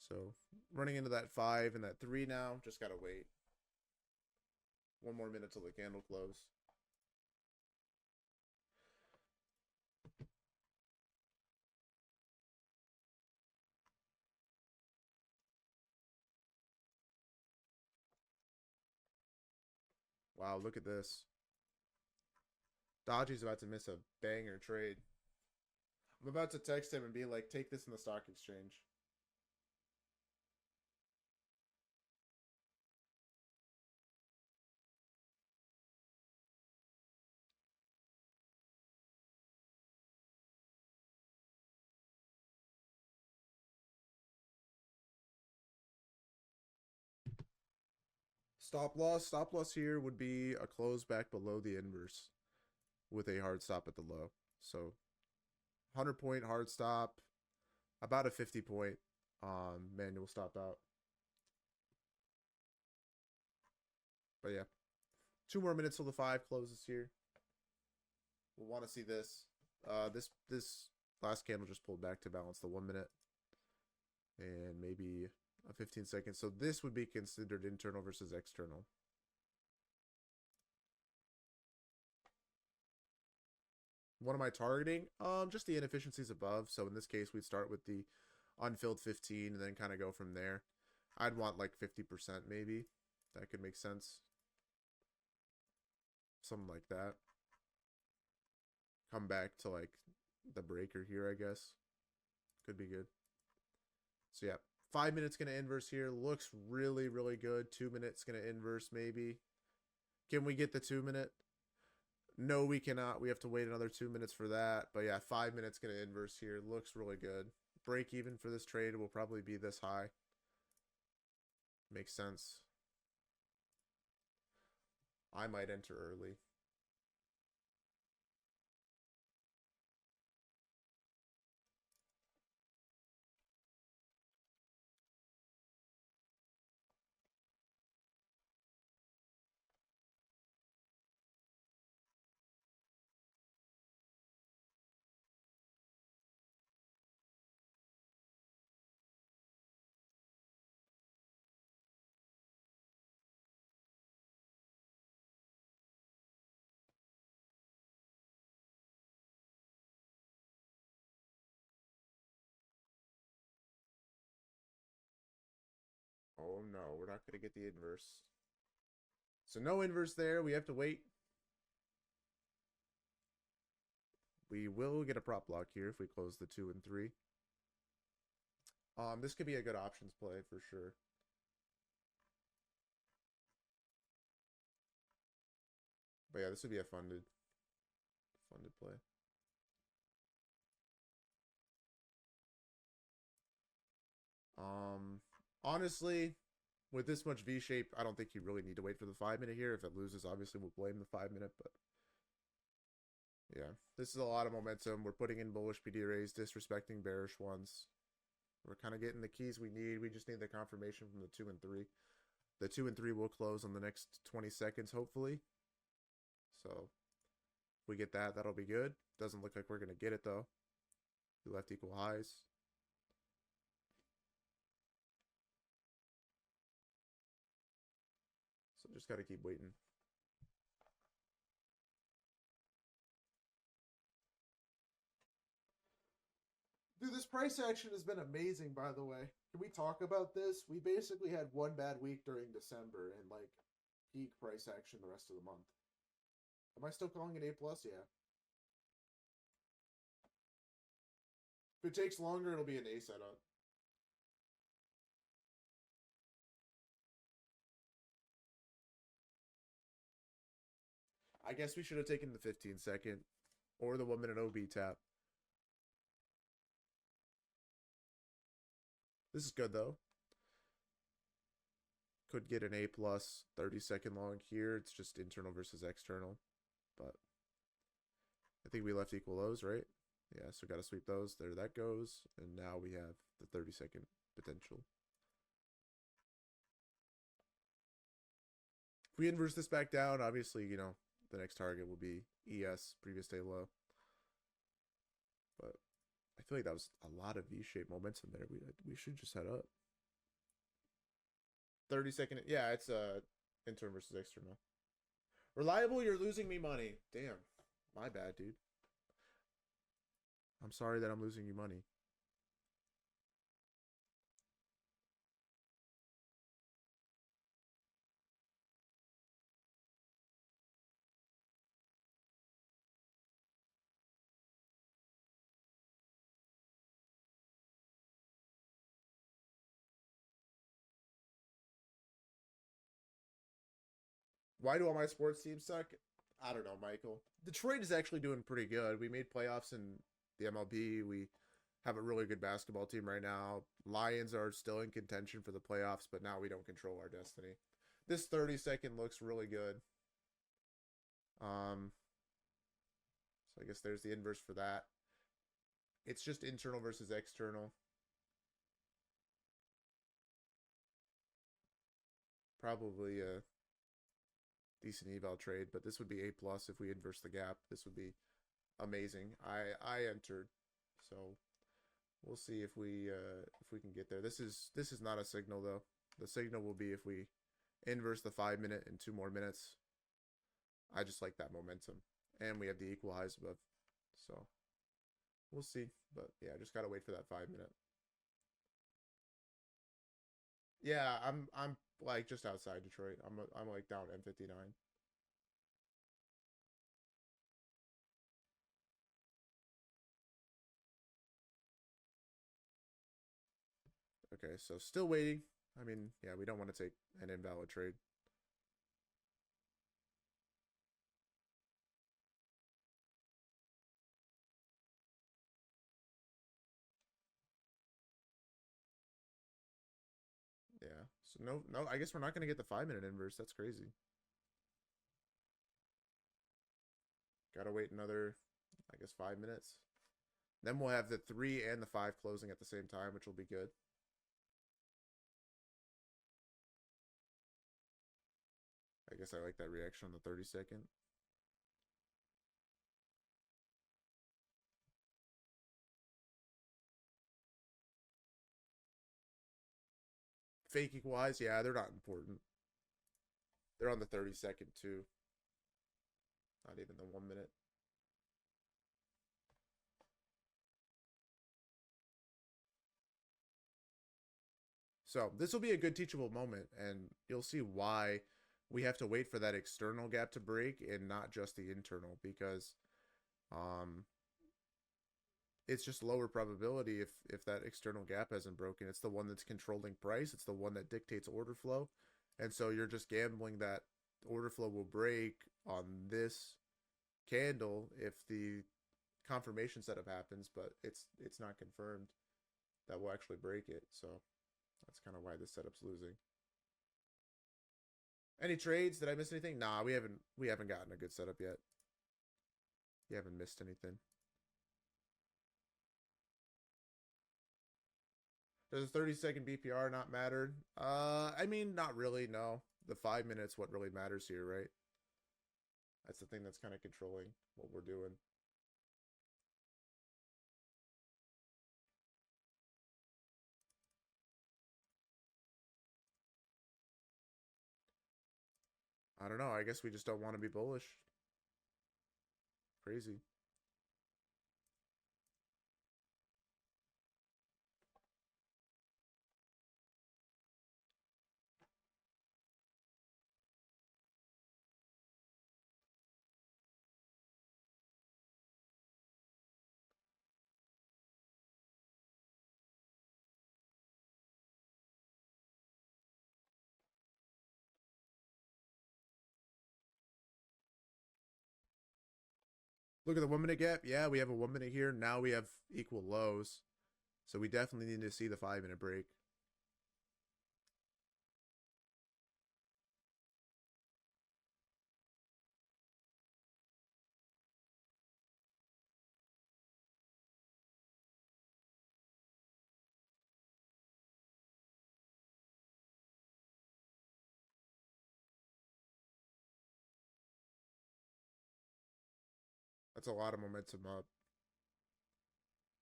A: So running into that 5 and that 3 now. Just gotta wait. 1 more minute till the candle close. Wow, look at this. Dodgy's about to miss a banger trade. I'm about to text him and be like, take this in the stock exchange. Stop loss here would be a close back below the inverse with a hard stop at the low. So 100-point hard stop, about a 50-point manual stop out. But yeah, 2 more minutes till the 5 closes here. We'll want to see this. This last candle just pulled back to balance the 1 minute and maybe a 15 seconds. So this would be considered internal versus external. What am I targeting? Just the inefficiencies above. So in this case, we'd start with the unfilled 15 and then kind of go from there. I'd want like 50% maybe. That could make sense. Something like that. Come back to like the breaker here, I guess. Could be good. So yeah, 5 minutes going to inverse here. Looks really, really good. 2 minutes going to inverse maybe. Can we get the 2 minute? No, we cannot. We have to wait another 2 minutes for that. But yeah, 5 minutes going to inverse here. Looks really good. Break even for this trade will probably be this high. Makes sense. I might enter early. Oh no, we're not going to get the inverse. So no inverse there. We have to wait. We will get a prop block here if we close the 2 and 3. This could be a good options play for sure. But yeah, this would be a funded play. Honestly, with this much V shape, I don't think you really need to wait for the 5 minute here. If it loses, obviously we'll blame the 5 minute, but yeah, this is a lot of momentum. We're putting in bullish PD rays, disrespecting bearish ones. We're kind of getting the keys we need. We just need the confirmation from the 2 and 3. The 2 and 3 will close in the next 20 seconds, hopefully. So if we get that, that'll be good. Doesn't look like we're going to get it, though. We left equal highs. So just got to keep waiting. Dude, this price action has been amazing, by the way. Can we talk about this? We basically had one bad week during December and like peak price action the rest of the month. Am I still calling it A+? Yeah. If it takes longer, it'll be an A setup. I guess we should have taken the 15-second or the 1 minute OB tap. This is good though. Could get an A+, 30-second long here. It's just internal versus external. But I think we left equal lows, right? Yeah, so got to sweep those. There that goes. And now we have the 30-second potential. If we inverse this back down, obviously, you know, the next target will be ES, previous day low. But I feel like that was a lot of V-shaped momentum there. We should just head up. 30-second. Yeah, it's internal versus external. Reliable, you're losing me money. Damn. My bad, dude. I'm sorry that I'm losing you money. Why do all my sports teams suck? I don't know, Michael. Detroit is actually doing pretty good. We made playoffs in the MLB. We have a really good basketball team right now. Lions are still in contention for the playoffs, but now we don't control our destiny. This 30-second looks really good. So I guess there's the inverse for that. It's just internal versus external. Probably a decent eval trade, but this would be A+ if we inverse the gap. This would be amazing. I entered, so we'll see if we can get there. This is not a signal though. The signal will be if we inverse the 5 minute in 2 more minutes. I just like that momentum, and we have the equal highs above, so we'll see. But yeah, just gotta wait for that 5 minute. Yeah, I'm like just outside Detroit. I'm like down M59. Okay, so still waiting. I mean, yeah, we don't want to take an invalid trade. Yeah, so no, I guess we're not going to get the 5 minute inverse. That's crazy. Gotta wait another, I guess, 5 minutes. Then we'll have the 3 and the 5 closing at the same time, which will be good. I guess I like that reaction on the 30-second. Fake equalize, yeah, they're not important. They're on the 30-second too. Not even the 1 minute. So this will be a good teachable moment, and you'll see why we have to wait for that external gap to break and not just the internal, because it's just lower probability if that external gap hasn't broken. It's the one that's controlling price. It's the one that dictates order flow. And so you're just gambling that order flow will break on this candle if the confirmation setup happens, but it's not confirmed that will actually break it. So that's kind of why this setup's losing. Any trades? Did I miss anything? Nah, we haven't gotten a good setup yet. You haven't missed anything. Does a 30-second BPR not matter? I mean, not really, no. The 5 minutes what really matters here, right? That's the thing that's kind of controlling what we're doing. I don't know. I guess we just don't want to be bullish. Crazy. Look at the 1 minute gap. Yeah, we have a 1 minute here. Now we have equal lows. So we definitely need to see the 5 minute break. That's a lot of momentum up.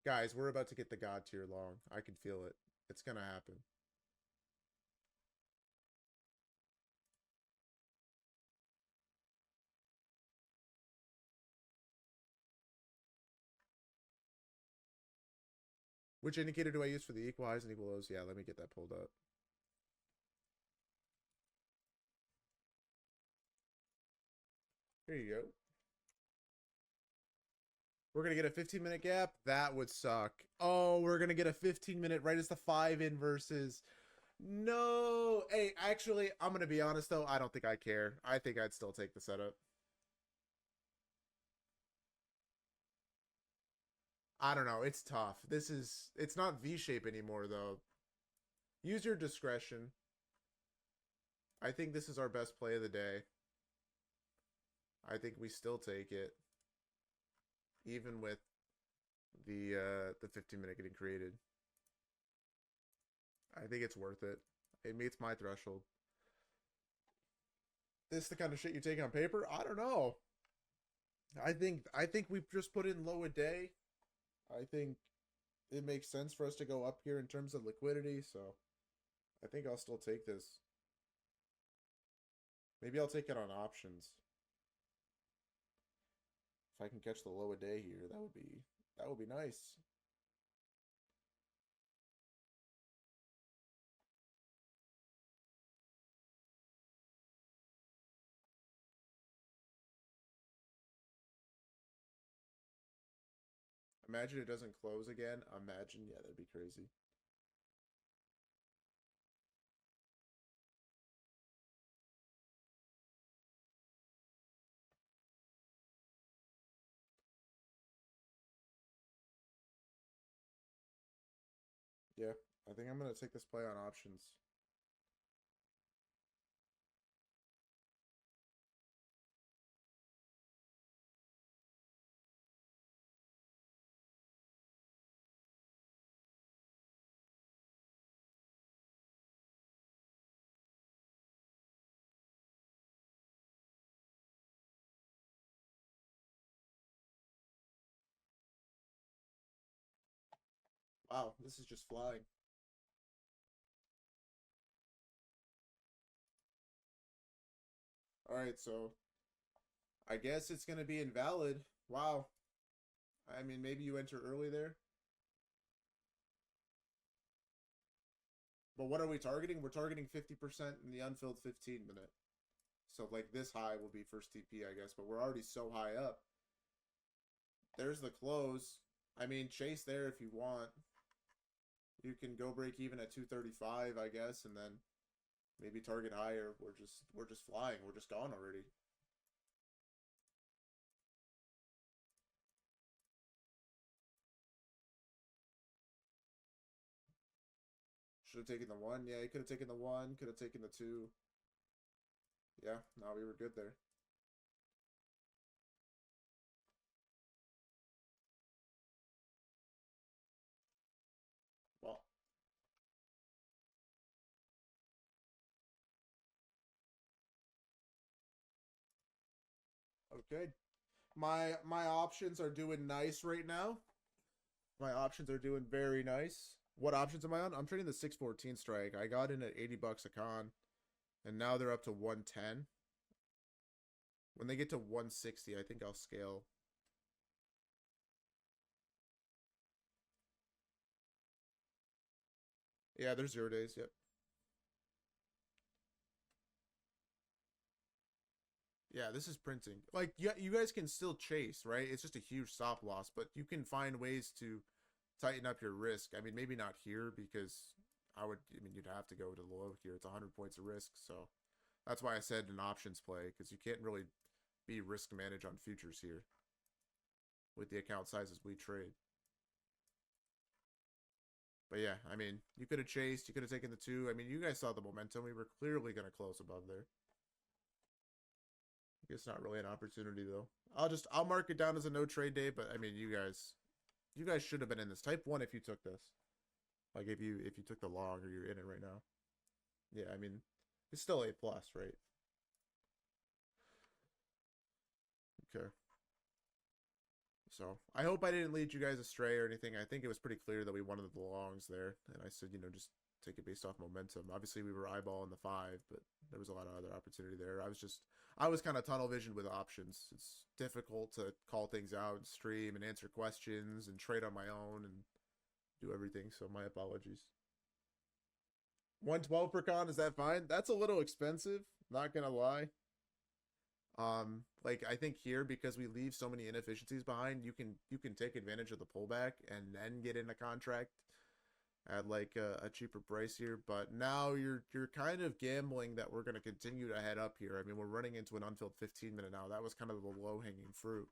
A: Guys, we're about to get the God tier long. I can feel it. It's gonna happen. Which indicator do I use for the equal highs and equal lows? Yeah, let me get that pulled up. Here you go. We're going to get a 15-minute gap. That would suck. Oh, we're going to get a 15-minute right as the 5 inverses. No. Hey, actually, I'm going to be honest, though. I don't think I care. I think I'd still take the setup. I don't know. It's tough. It's not V-shape anymore, though. Use your discretion. I think this is our best play of the day. I think we still take it. Even with the 15-minute getting created. I think it's worth it. It meets my threshold. This the kind of shit you take on paper? I don't know. I think we've just put in low a day. I think it makes sense for us to go up here in terms of liquidity, so I think I'll still take this. Maybe I'll take it on options. If I can catch the low a day here, that would be nice. Imagine it doesn't close again. Imagine, yeah, that'd be crazy. Yeah, I think I'm going to take this play on options. Wow, this is just flying. All right, so I guess it's going to be invalid. Wow. I mean, maybe you enter early there. But what are we targeting? We're targeting 50% in the unfilled 15-minute. So, like, this high will be first TP, I guess. But we're already so high up. There's the close. I mean, chase there if you want. You can go break even at 235, I guess, and then maybe target higher. We're just flying. We're just gone already. Should have taken the 1. Yeah, he could have taken the 1. Could have taken the 2. Yeah, no, we were good there. Well. Okay. My options are doing nice right now. My options are doing very nice. What options am I on? I'm trading the 614 strike. I got in at 80 bucks a con. And now they're up to 110. When they get to 160, I think I'll scale. Yeah, there's 0 days. Yep. Yeah, this is printing. Like, yeah, you guys can still chase, right? It's just a huge stop loss, but you can find ways to tighten up your risk. I mean, maybe not here because you'd have to go to low here. It's 100 points of risk, so that's why I said an options play, because you can't really be risk manage on futures here with the account sizes we trade. But yeah, I mean, you could have chased, you could have taken the 2. I mean, you guys saw the momentum. We were clearly going to close above there. It's not really an opportunity though. I'll mark it down as a no trade day, but I mean, you guys should have been in this. Type 1 if you took this. Like if you took the long or you're in it right now. Yeah, I mean, it's still A+, right? Okay. So I hope I didn't lead you guys astray or anything. I think it was pretty clear that we wanted the longs there, and I said, just take it based off momentum. Obviously, we were eyeballing the 5, but there was a lot of other opportunity there. I was kind of tunnel visioned with options. It's difficult to call things out and stream and answer questions and trade on my own and do everything. So my apologies. 112 per con, is that fine? That's a little expensive, not gonna lie. Like I think here, because we leave so many inefficiencies behind, you can take advantage of the pullback and then get in a contract at like a cheaper price here. But now you're kind of gambling that we're gonna continue to head up here. I mean, we're running into an unfilled 15-minute now. That was kind of the low hanging fruit.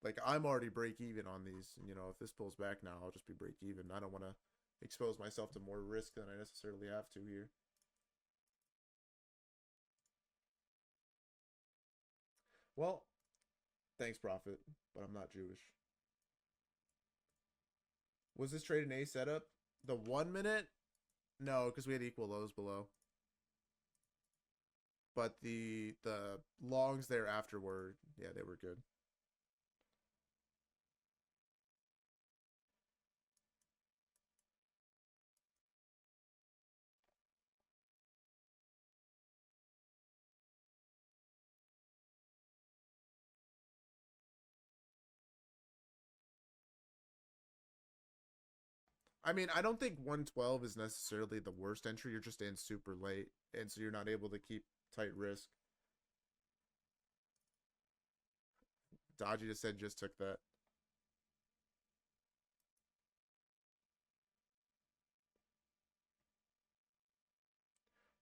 A: Like I'm already break even on these. If this pulls back now, I'll just be break even. I don't want to expose myself to more risk than I necessarily have to here. Well, thanks, Prophet, but I'm not Jewish. Was this trade an A setup? The 1 minute? No, because we had equal lows below. But the longs there afterward, yeah, they were good. I mean, I don't think 112 is necessarily the worst entry. You're just in super late, and so you're not able to keep tight risk. Dodgy just said just took that.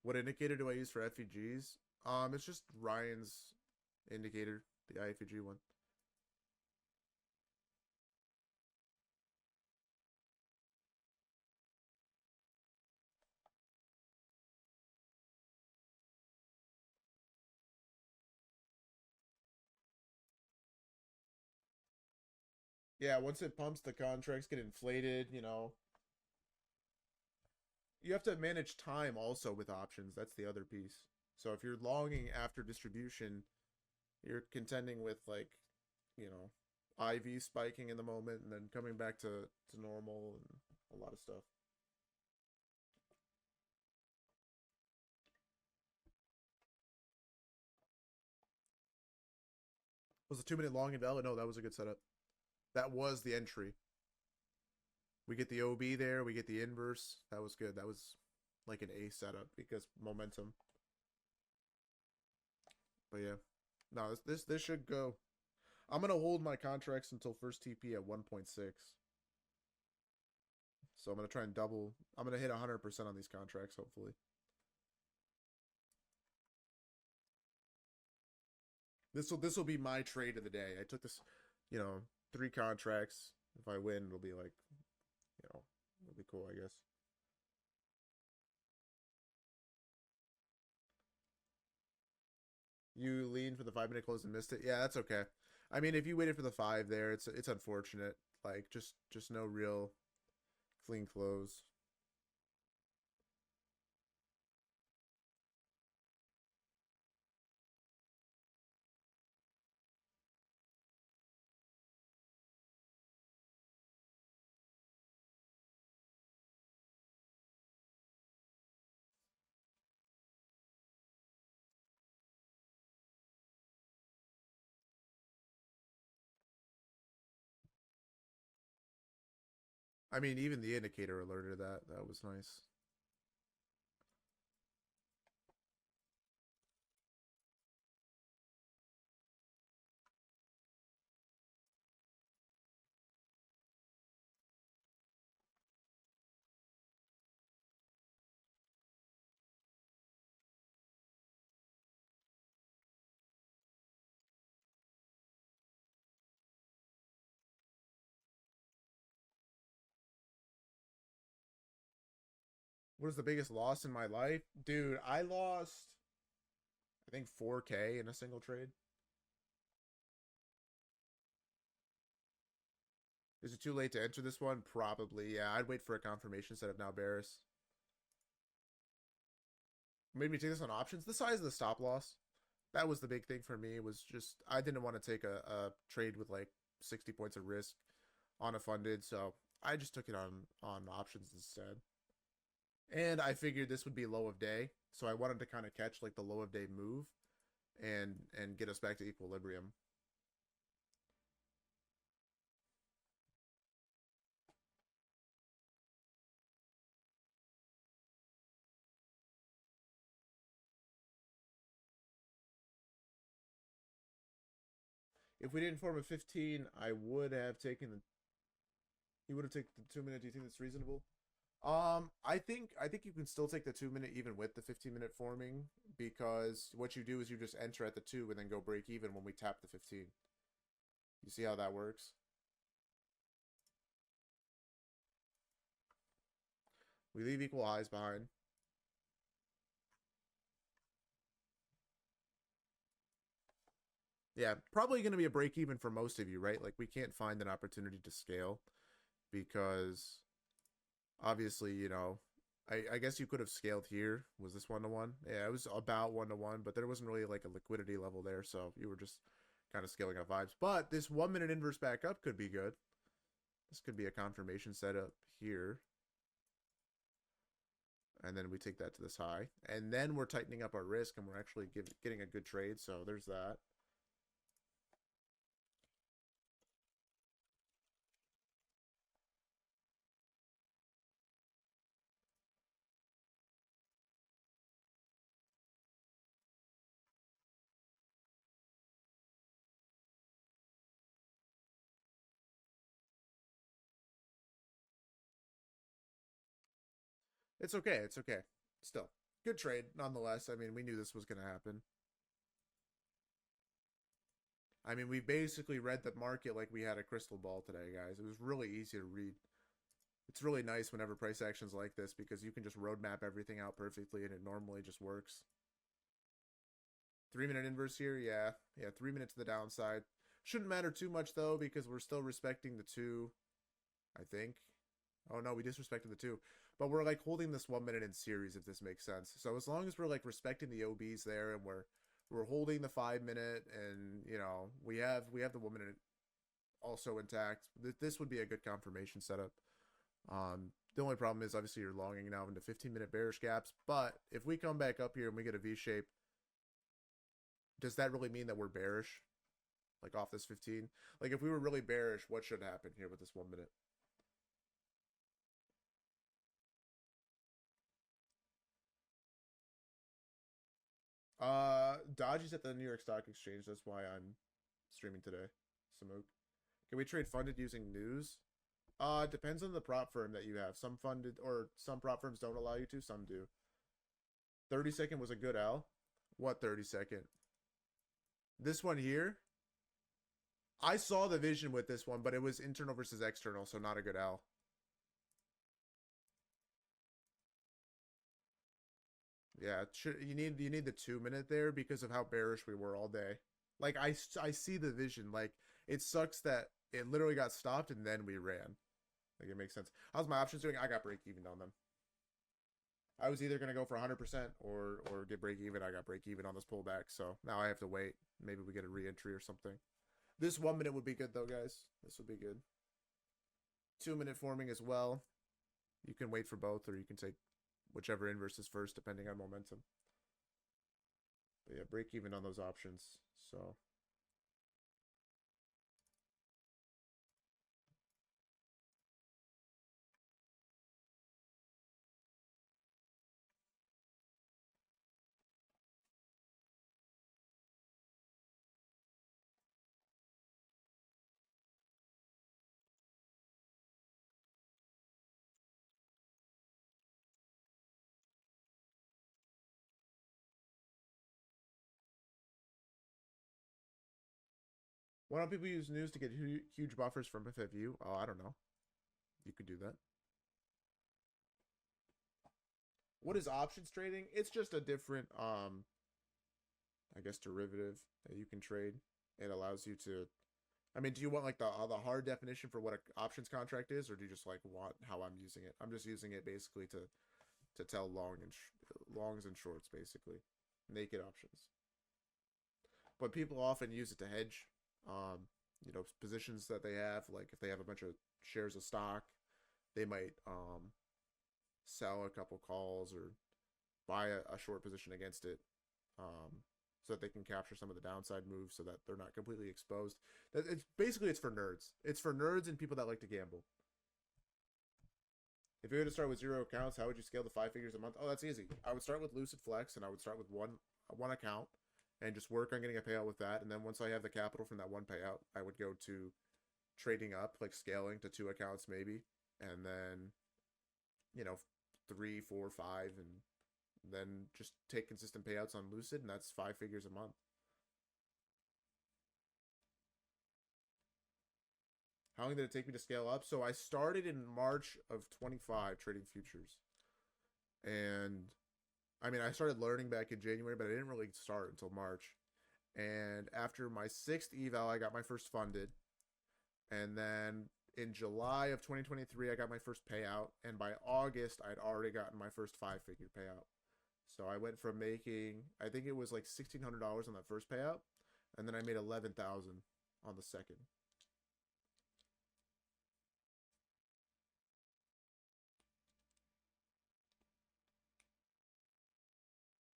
A: What indicator do I use for FEGs? It's just Ryan's indicator, the IFEG one. Yeah, once it pumps, the contracts get inflated, You have to manage time also with options. That's the other piece. So if you're longing after distribution, you're contending with like, IV spiking in the moment and then coming back to normal and a lot of stuff. Was a 2-minute long invalid? No, that was a good setup. That was the entry. We get the OB there. We get the inverse. That was good. That was like an A setup because momentum. But yeah, no, this should go. I'm gonna hold my contracts until first TP at 1.6. So I'm gonna try and double. I'm gonna hit 100% on these contracts hopefully. This will be my trade of the day. I took this, 3 contracts. If I win, it'll be like, it'll be cool, I guess. You leaned for the 5-minute close and missed it. Yeah, that's okay. I mean, if you waited for the 5 there, it's unfortunate. Like just no real clean close. I mean, even the indicator alerted that. That was nice. What is the biggest loss in my life? Dude, I lost, I think, 4K in a single trade. Is it too late to enter this one? Probably, yeah. I'd wait for a confirmation setup now, Barris. Made me take this on options. The size of the stop loss. That was the big thing for me, was just I didn't want to take a trade with like 60 points of risk on a funded, so I just took it on options instead. And I figured this would be low of day, so I wanted to kind of catch like the low of day move and get us back to equilibrium. If we didn't form a 15, I would have taken the. He would have taken the 2 minute. Do you think that's reasonable? I think you can still take the 2 minute even with the 15-minute forming, because what you do is you just enter at the 2 and then go break even when we tap the 15. You see how that works? We leave equal highs behind. Yeah, probably going to be a break even for most of you, right? Like, we can't find an opportunity to scale because obviously, you know, I guess you could have scaled here. Was this 1-to-1? Yeah, it was about 1-to-1, but there wasn't really like a liquidity level there, so you were just kind of scaling up vibes. But this 1 minute inverse back up could be good. This could be a confirmation setup here. And then we take that to this high. And then we're tightening up our risk, and we're actually getting a good trade, so there's that. It's okay. It's okay. Still, good trade nonetheless. I mean, we knew this was going to happen. I mean, we basically read the market like we had a crystal ball today, guys. It was really easy to read. It's really nice whenever price actions like this because you can just roadmap everything out perfectly and it normally just works. 3 minute inverse here, yeah. Yeah, 3 minutes to the downside. Shouldn't matter too much though because we're still respecting the 2, I think. Oh no, we disrespected the 2. But we're like holding this 1 minute in series if this makes sense. So as long as we're like respecting the OBs there and we're holding the 5 minute and you know we have the 1 minute also intact, this would be a good confirmation setup. The only problem is obviously you're longing now into 15-minute bearish gaps, but if we come back up here and we get a V shape, does that really mean that we're bearish? Like off this 15? Like if we were really bearish, what should happen here with this 1 minute? Dodgy's at the New York Stock Exchange. That's why I'm streaming today. Samuk. Can we trade funded using news? Depends on the prop firm that you have. Some funded or some prop firms don't allow you to, some do. 30-second was a good L. What 30-second? This one here? I saw the vision with this one, but it was internal versus external, so not a good L. Yeah, you need the 2 minute there because of how bearish we were all day. Like I see the vision. Like it sucks that it literally got stopped and then we ran. Like it makes sense. How's my options doing? I got break even on them. I was either gonna go for 100% or get break even. I got break even on this pullback, so now I have to wait. Maybe we get a re-entry or something. This 1 minute would be good though, guys. This would be good. 2 minute forming as well. You can wait for both, or you can take whichever inverse is first, depending on momentum. But yeah, break even on those options. So. Why don't people use news to get huge buffers from FFU? Oh, I don't know. You could do that. What is options trading? It's just a different, I guess, derivative that you can trade. It allows you to. I mean, do you want like the hard definition for what an options contract is, or do you just like want how I'm using it? I'm just using it basically to tell longs and shorts, basically, naked options. But people often use it to hedge. positions that they have. Like if they have a bunch of shares of stock, they might sell a couple calls or buy a short position against it, so that they can capture some of the downside moves, so that they're not completely exposed. It's for nerds. It's for nerds and people that like to gamble. If you were to start with 0 accounts, how would you scale to 5 figures a month? Oh, that's easy. I would start with Lucid Flex, and I would start with one account, and just work on getting a payout with that. And then once I have the capital from that one payout, I would go to trading up, like scaling to 2 accounts maybe, and then 3, 4, 5, and then just take consistent payouts on Lucid, and that's 5 figures a month. How long did it take me to scale up? So I started in March of 25 trading futures. And I mean, I started learning back in January, but I didn't really start until March. And after my 6th eval, I got my first funded. And then in July of 2023, I got my first payout. And by August, I'd already gotten my first 5-figure payout. So I went from making, I think it was like $1,600 on that first payout. And then I made $11,000 on the second.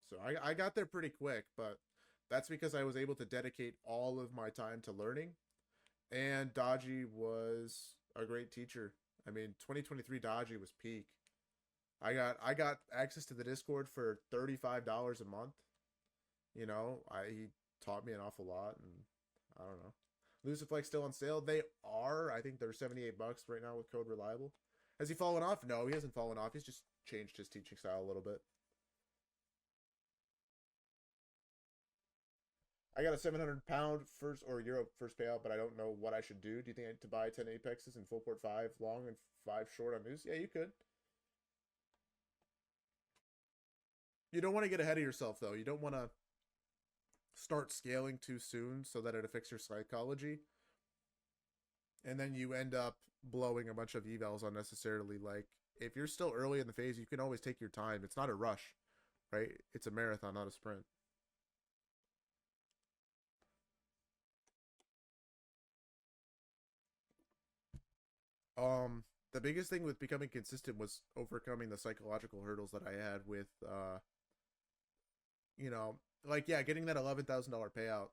A: So I got there pretty quick, but that's because I was able to dedicate all of my time to learning. And Dodgy was a great teacher. I mean, 2023 Dodgy was peak. I got access to the Discord for $35 a month. He taught me an awful lot, and I don't know. Luciflex still on sale. They are. I think they're $78 right now with code reliable. Has he fallen off? No, he hasn't fallen off. He's just changed his teaching style a little bit. I got a 700 pound first or euro first payout, but I don't know what I should do. Do you think I need to buy 10 apexes and full port 5 long and 5 short on news? Yeah, you could. You don't want to get ahead of yourself, though. You don't want to start scaling too soon so that it affects your psychology. And then you end up blowing a bunch of evals unnecessarily. Like, if you're still early in the phase, you can always take your time. It's not a rush, right? It's a marathon, not a sprint. The biggest thing with becoming consistent was overcoming the psychological hurdles that I had with, getting that $11,000 payout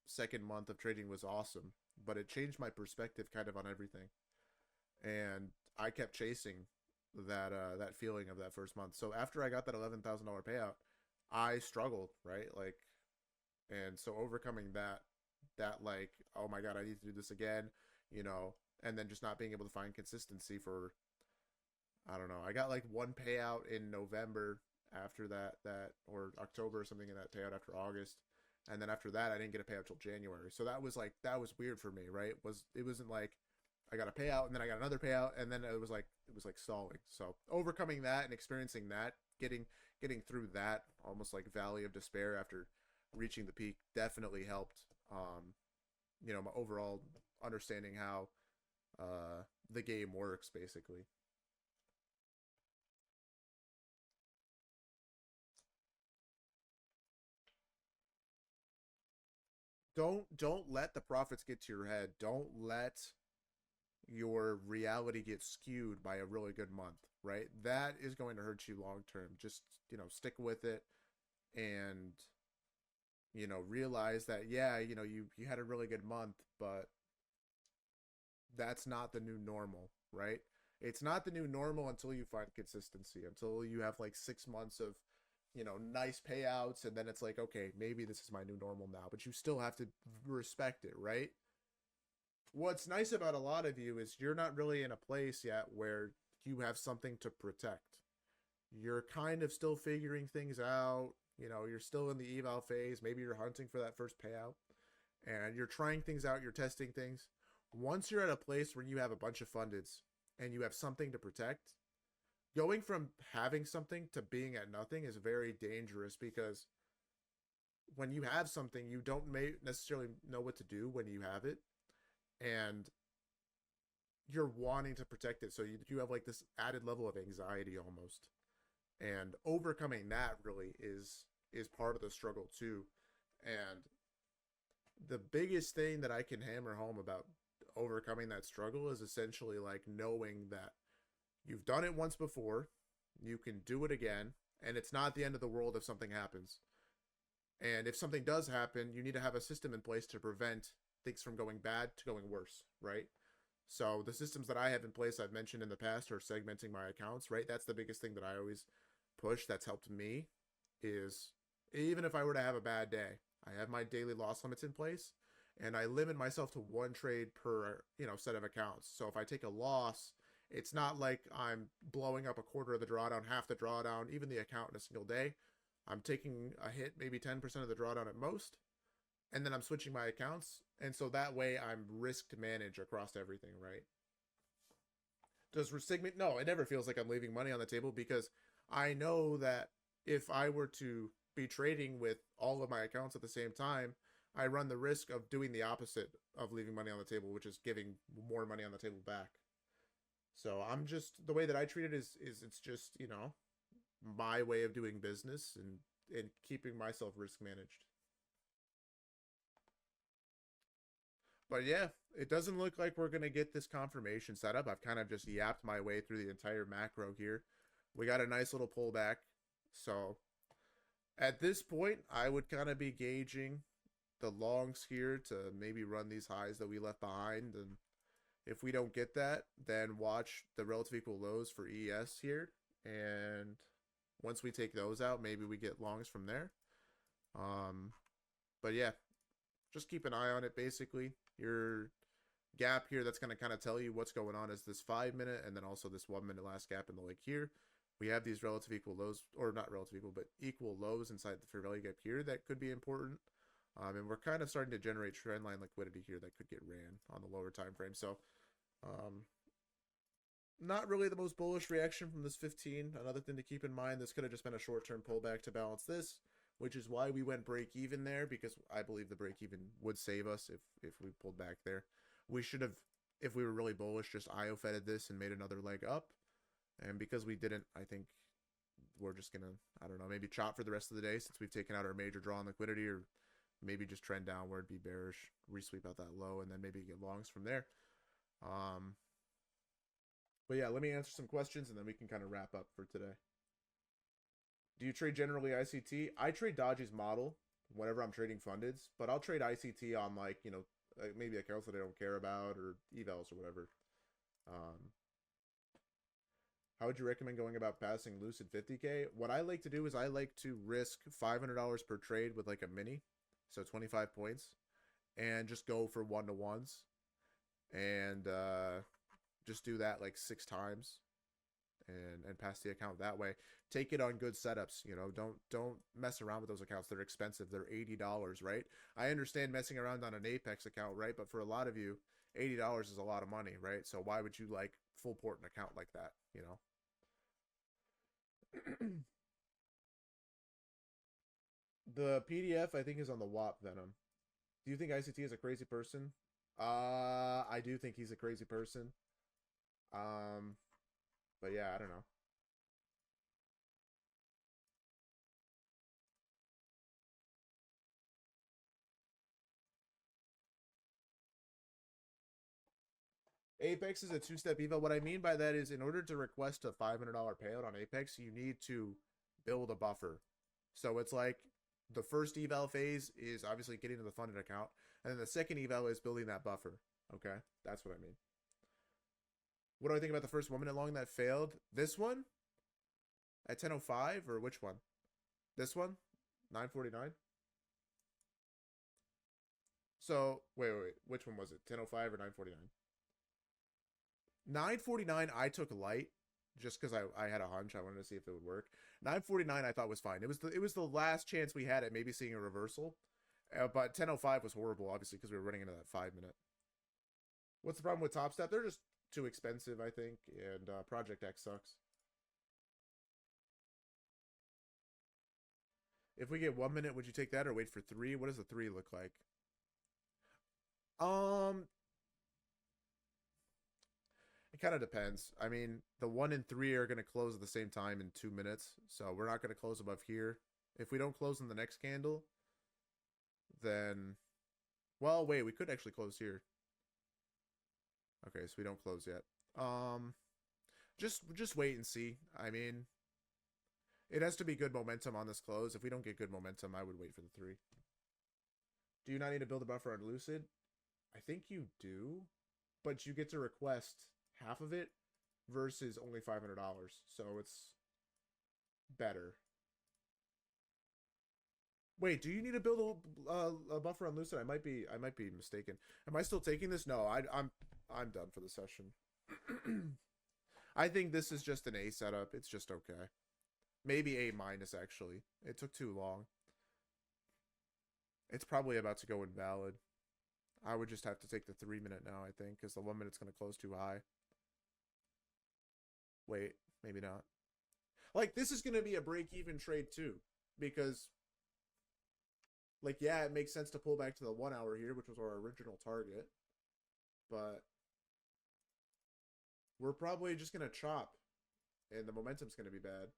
A: second month of trading was awesome, but it changed my perspective kind of on everything. And I kept chasing that feeling of that first month. So after I got that $11,000 payout, I struggled, right? Like, and so overcoming that like, oh my God, I need to do this again, and then just not being able to find consistency for, I don't know. I got like one payout in November after that or October or something in that payout after August. And then after that, I didn't get a payout till January. So that was weird for me, right? It wasn't like I got a payout and then I got another payout and then it was like stalling. So overcoming that and experiencing that, getting through that almost like valley of despair after reaching the peak definitely helped. My overall understanding how the game works, basically. Don't let the profits get to your head. Don't let your reality get skewed by a really good month, right? That is going to hurt you long term. Just, stick with it and realize that you had a really good month, but that's not the new normal, right? It's not the new normal until you find consistency, until you have like 6 months of, nice payouts. And then it's like, okay, maybe this is my new normal now, but you still have to respect it, right? What's nice about a lot of you is you're not really in a place yet where you have something to protect. You're kind of still figuring things out. You're still in the eval phase. Maybe you're hunting for that first payout and you're trying things out. You're testing things. Once you're at a place where you have a bunch of fundeds and you have something to protect, going from having something to being at nothing is very dangerous, because when you have something, you don't necessarily know what to do when you have it, and you're wanting to protect it. So you have like this added level of anxiety almost, and overcoming that really is part of the struggle too. And the biggest thing that I can hammer home about overcoming that struggle is essentially like knowing that you've done it once before, you can do it again, and it's not the end of the world if something happens. And if something does happen, you need to have a system in place to prevent things from going bad to going worse, right? So the systems that I have in place, I've mentioned in the past, are segmenting my accounts, right? That's the biggest thing that I always push that's helped me is even if I were to have a bad day, I have my daily loss limits in place and I limit myself to one trade per, set of accounts. So if I take a loss, it's not like I'm blowing up a quarter of the drawdown, half the drawdown, even the account in a single day. I'm taking a hit, maybe 10% of the drawdown at most, and then I'm switching my accounts. And so that way I'm risk to manage across everything, right? Does segment? No, it never feels like I'm leaving money on the table because I know that if I were to be trading with all of my accounts at the same time, I run the risk of doing the opposite of leaving money on the table, which is giving more money on the table back. So I'm just, the way that I treat it is it's just, my way of doing business and keeping myself risk managed. But yeah, it doesn't look like we're going to get this confirmation set up. I've kind of just yapped my way through the entire macro here. We got a nice little pullback. So at this point, I would kind of be gauging the longs here to maybe run these highs that we left behind. And if we don't get that, then watch the relative equal lows for ES here. And once we take those out, maybe we get longs from there. But yeah, just keep an eye on it. Basically, your gap here, that's going to kind of tell you what's going on, is this 5 minute and then also this 1 minute last gap in the leg here. We have these relative equal lows, or not relative equal, but equal lows inside the fair value gap here that could be important. And we're kind of starting to generate trend line liquidity here that could get ran on the lower time frame. So not really the most bullish reaction from this 15. Another thing to keep in mind, this could have just been a short-term pullback to balance this, which is why we went break even there, because I believe the break even would save us if we pulled back there. We should have, if we were really bullish, just IO fetted this and made another leg up. And because we didn't, I think we're just going to, I don't know, maybe chop for the rest of the day since we've taken out our major draw on liquidity, or maybe just trend downward, be bearish, resweep out that low, and then maybe get longs from there. But yeah, let me answer some questions and then we can kind of wrap up for today. Do you trade generally ICT? I trade Dodgy's model whenever I'm trading fundeds, but I'll trade ICT on maybe accounts that I don't care about or evals or whatever. How would you recommend going about passing Lucid 50K? What I like to do is I like to risk $500 per trade with like a mini, so 25 points, and just go for 1-to-1s, and just do that like 6 times, and pass the account that way. Take it on good setups. Don't mess around with those accounts. They're expensive. They're $80, right? I understand messing around on an Apex account, right? But for a lot of you, $80 is a lot of money, right? So why would you like full port an account like that? The PDF I think is on the WAP Venom. Do you think ICT is a crazy person? I do think he's a crazy person. But yeah, I don't know. Apex is a 2-step eval. What I mean by that is, in order to request a $500 payout on Apex, you need to build a buffer. So it's like the first eval phase is obviously getting to the funded account, and then the second eval is building that buffer. Okay, that's what I mean. What do I think about the first 1 minute long that failed? This one at 10:05, or which one? This one, 9:49. So wait, which one was it? 10:05 or 9:49? 9:49 I took light just because I had a hunch. I wanted to see if it would work. 9:49 I thought was fine. It was the last chance we had at maybe seeing a reversal. But 10:05 was horrible, obviously, because we were running into that 5 minute. What's the problem with Top Step? They're just too expensive, I think, and Project X sucks. If we get 1 minute, would you take that or wait for 3? What does the 3 look like? It kind of depends. I mean, the 1 and 3 are going to close at the same time in 2 minutes, so we're not going to close above here. If we don't close in the next candle, then Well, wait, we could actually close here. Okay, so we don't close yet. Just wait and see. I mean, it has to be good momentum on this close. If we don't get good momentum, I would wait for the 3. Do you not need to build a buffer on Lucid? I think you do, but you get to request half of it versus only $500, so it's better. Wait, do you need to build a buffer on Lucid? I might be mistaken. Am I still taking this? No, I'm done for the session. I think this is just an A setup. It's just okay. Maybe A minus actually. It took too long. It's probably about to go invalid. I would just have to take the 3 minute now, I think, because the 1 minute's going to close too high. Wait, maybe not. Like, this is going to be a break-even trade, too, because, like, yeah, it makes sense to pull back to the 1 hour here, which was our original target, but we're probably just going to chop, and the momentum's going to be bad.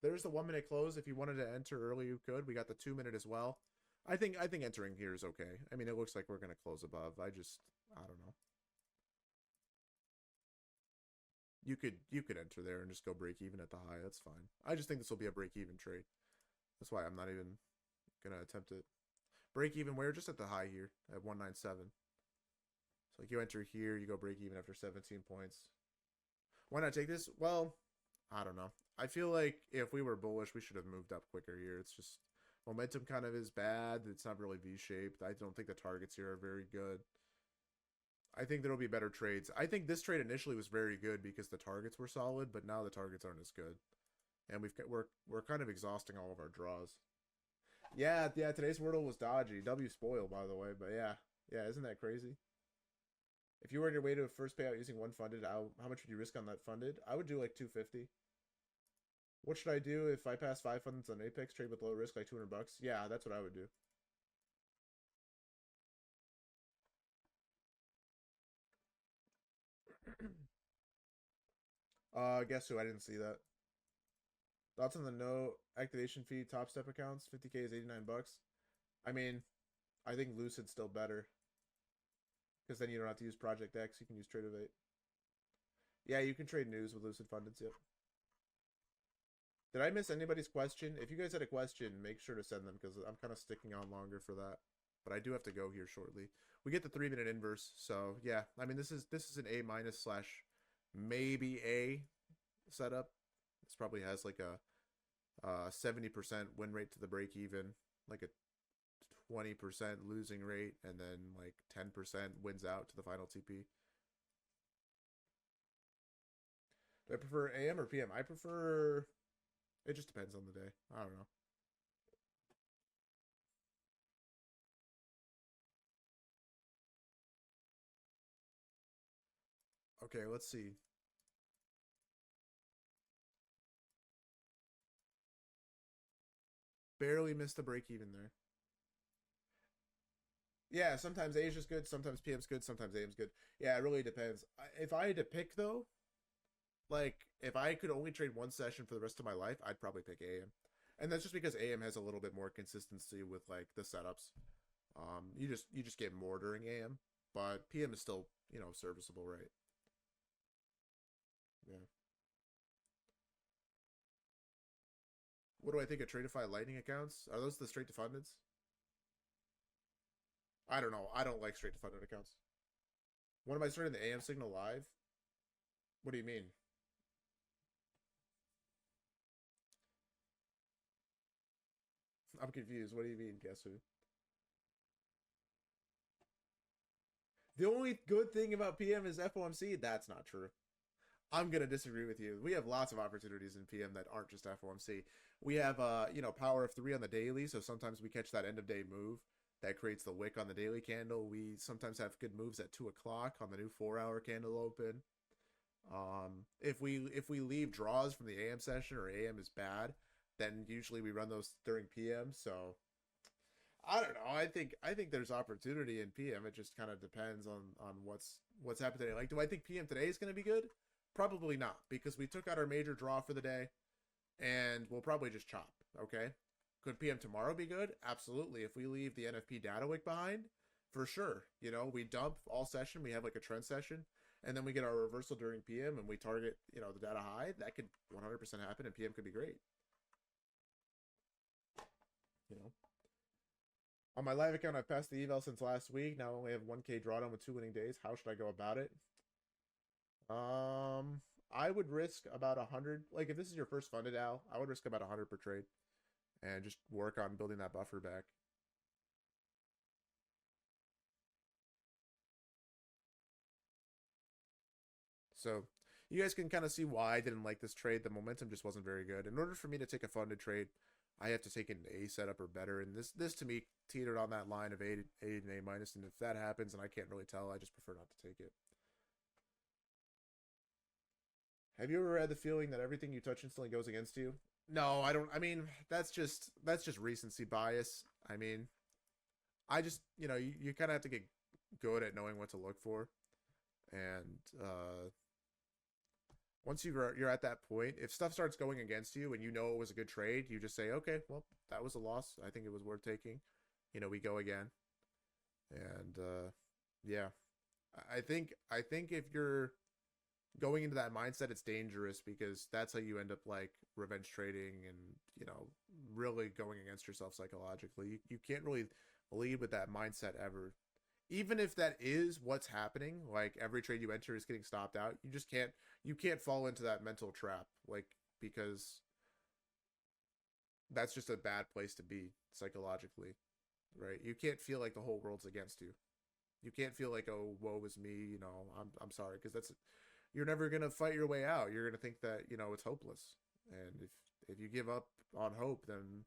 A: There's the 1 minute close. If you wanted to enter early, you could. We got the 2 minute as well. I think entering here is okay. I mean, it looks like we're going to close above. I don't know. You could enter there and just go break even at the high. That's fine. I just think this will be a break even trade. That's why I'm not even going to attempt it. Break even where? Just at the high here at 197. So like you enter here, you go break even after 17 points. Why not take this? Well, I don't know. I feel like if we were bullish, we should have moved up quicker here. It's just momentum kind of is bad. It's not really V-shaped. I don't think the targets here are very good. I think there'll be better trades. I think this trade initially was very good because the targets were solid, but now the targets aren't as good. And we're kind of exhausting all of our draws. Yeah, today's Wordle was dodgy. W spoil, by the way, but yeah, isn't that crazy? If you were on your way to a first payout using one funded, how much would you risk on that funded? I would do like 250. What should I do if I pass 5 fundeds on Apex, trade with low risk, like $200? Yeah, that's what I would do. Guess who? I didn't see that. Thoughts on the no activation fee top step accounts? 50k is $89. I mean, I think Lucid's still better. Because then you don't have to use Project X, you can use Trade of 8. Yeah, you can trade news with Lucid Fundeds, yep. Did I miss anybody's question? If you guys had a question, make sure to send them because I'm kind of sticking on longer for that. But I do have to go here shortly. We get the 3 minute inverse, so yeah. I mean, this is an A minus slash maybe A setup. This probably has like a 70% win rate to the break even, like a 20% losing rate, and then like 10% wins out to the final TP. Do I prefer AM or PM? I prefer... It just depends on the day. I don't know. Okay, let's see. Barely missed the break even there. Yeah, sometimes Asia's good, sometimes PM's good, sometimes AM's good. Yeah, it really depends. If I had to pick, though, like, if I could only trade one session for the rest of my life, I'd probably pick AM. And that's just because AM has a little bit more consistency with, like, the setups. You just get more during AM, but PM is still, you know, serviceable, right? Yeah. What do I think of Tradeify Lightning accounts? Are those the straight to fundeds? I don't know. I don't like straight to funded accounts. When am I starting the AM signal live? What do you mean? I'm confused. What do you mean, guess who? The only good thing about PM is FOMC. That's not true. I'm going to disagree with you. We have lots of opportunities in PM that aren't just FOMC. We have, you know, power of 3 on the daily, so sometimes we catch that end of day move that creates the wick on the daily candle. We sometimes have good moves at 2 o'clock on the new 4-hour candle open. If we leave draws from the AM session or AM is bad, then usually we run those during PM. So I don't know. I think there's opportunity in PM. It just kind of depends on what's happened today. Like, do I think PM today is going to be good? Probably not, because we took out our major draw for the day, and we'll probably just chop. Okay. Could PM tomorrow be good? Absolutely. If we leave the NFP data wick behind, for sure. You know, we dump all session, we have like a trend session, and then we get our reversal during PM and we target, you know, the data high. That could 100% happen, and PM could be great. You know, on my live account, I've passed the eval since last week. Now I only have 1K drawdown with 2 winning days. How should I go about it? I would risk about 100. Like, if this is your first funded Al, I would risk about 100 per trade, and just work on building that buffer back. So you guys can kind of see why I didn't like this trade. The momentum just wasn't very good. In order for me to take a funded trade, I have to take an A setup or better. And this to me teetered on that line of A and A minus. And if that happens and I can't really tell, I just prefer not to take it. Have you ever had the feeling that everything you touch instantly goes against you? No, I don't. I mean, that's just recency bias. I mean, I just, you know, you kind of have to get good at knowing what to look for. And once you're at that point, if stuff starts going against you and you know it was a good trade, you just say, okay, well, that was a loss. I think it was worth taking. You know, we go again. And yeah, I think if you're going into that mindset, it's dangerous, because that's how you end up like revenge trading and, you know, really going against yourself psychologically. You can't really lead with that mindset ever. Even if that is what's happening, like every trade you enter is getting stopped out, you can't fall into that mental trap, like, because that's just a bad place to be psychologically, right? You can't feel like the whole world's against you. You can't feel like, oh, woe is me, you know, I'm sorry, because you're never gonna fight your way out. You're gonna think that, you know, it's hopeless, and if you give up on hope, then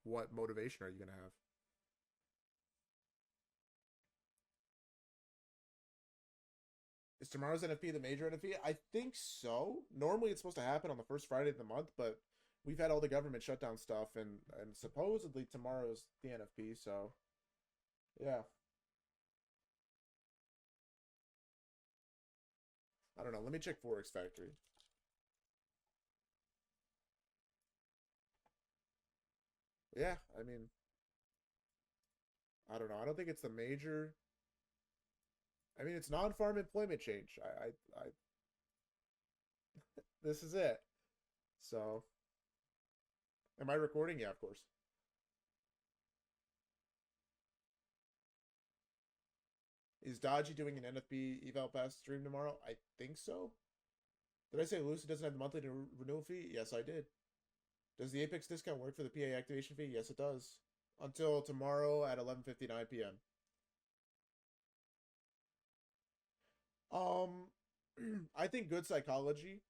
A: what motivation are you gonna have? Is tomorrow's NFP the major NFP? I think so. Normally it's supposed to happen on the first Friday of the month, but we've had all the government shutdown stuff, and supposedly tomorrow's the NFP, so yeah. I don't know. Let me check Forex Factory. Yeah, I mean, I don't know. I don't think it's the major. I mean, it's non-farm employment change. I this is it. So, am I recording? Yeah, of course. Is Dodgy doing an NFP eval pass stream tomorrow? I think so. Did I say Lucid doesn't have the monthly renewal fee? Yes, I did. Does the Apex discount work for the PA activation fee? Yes, it does. Until tomorrow at 11:59 p.m. I think good psychology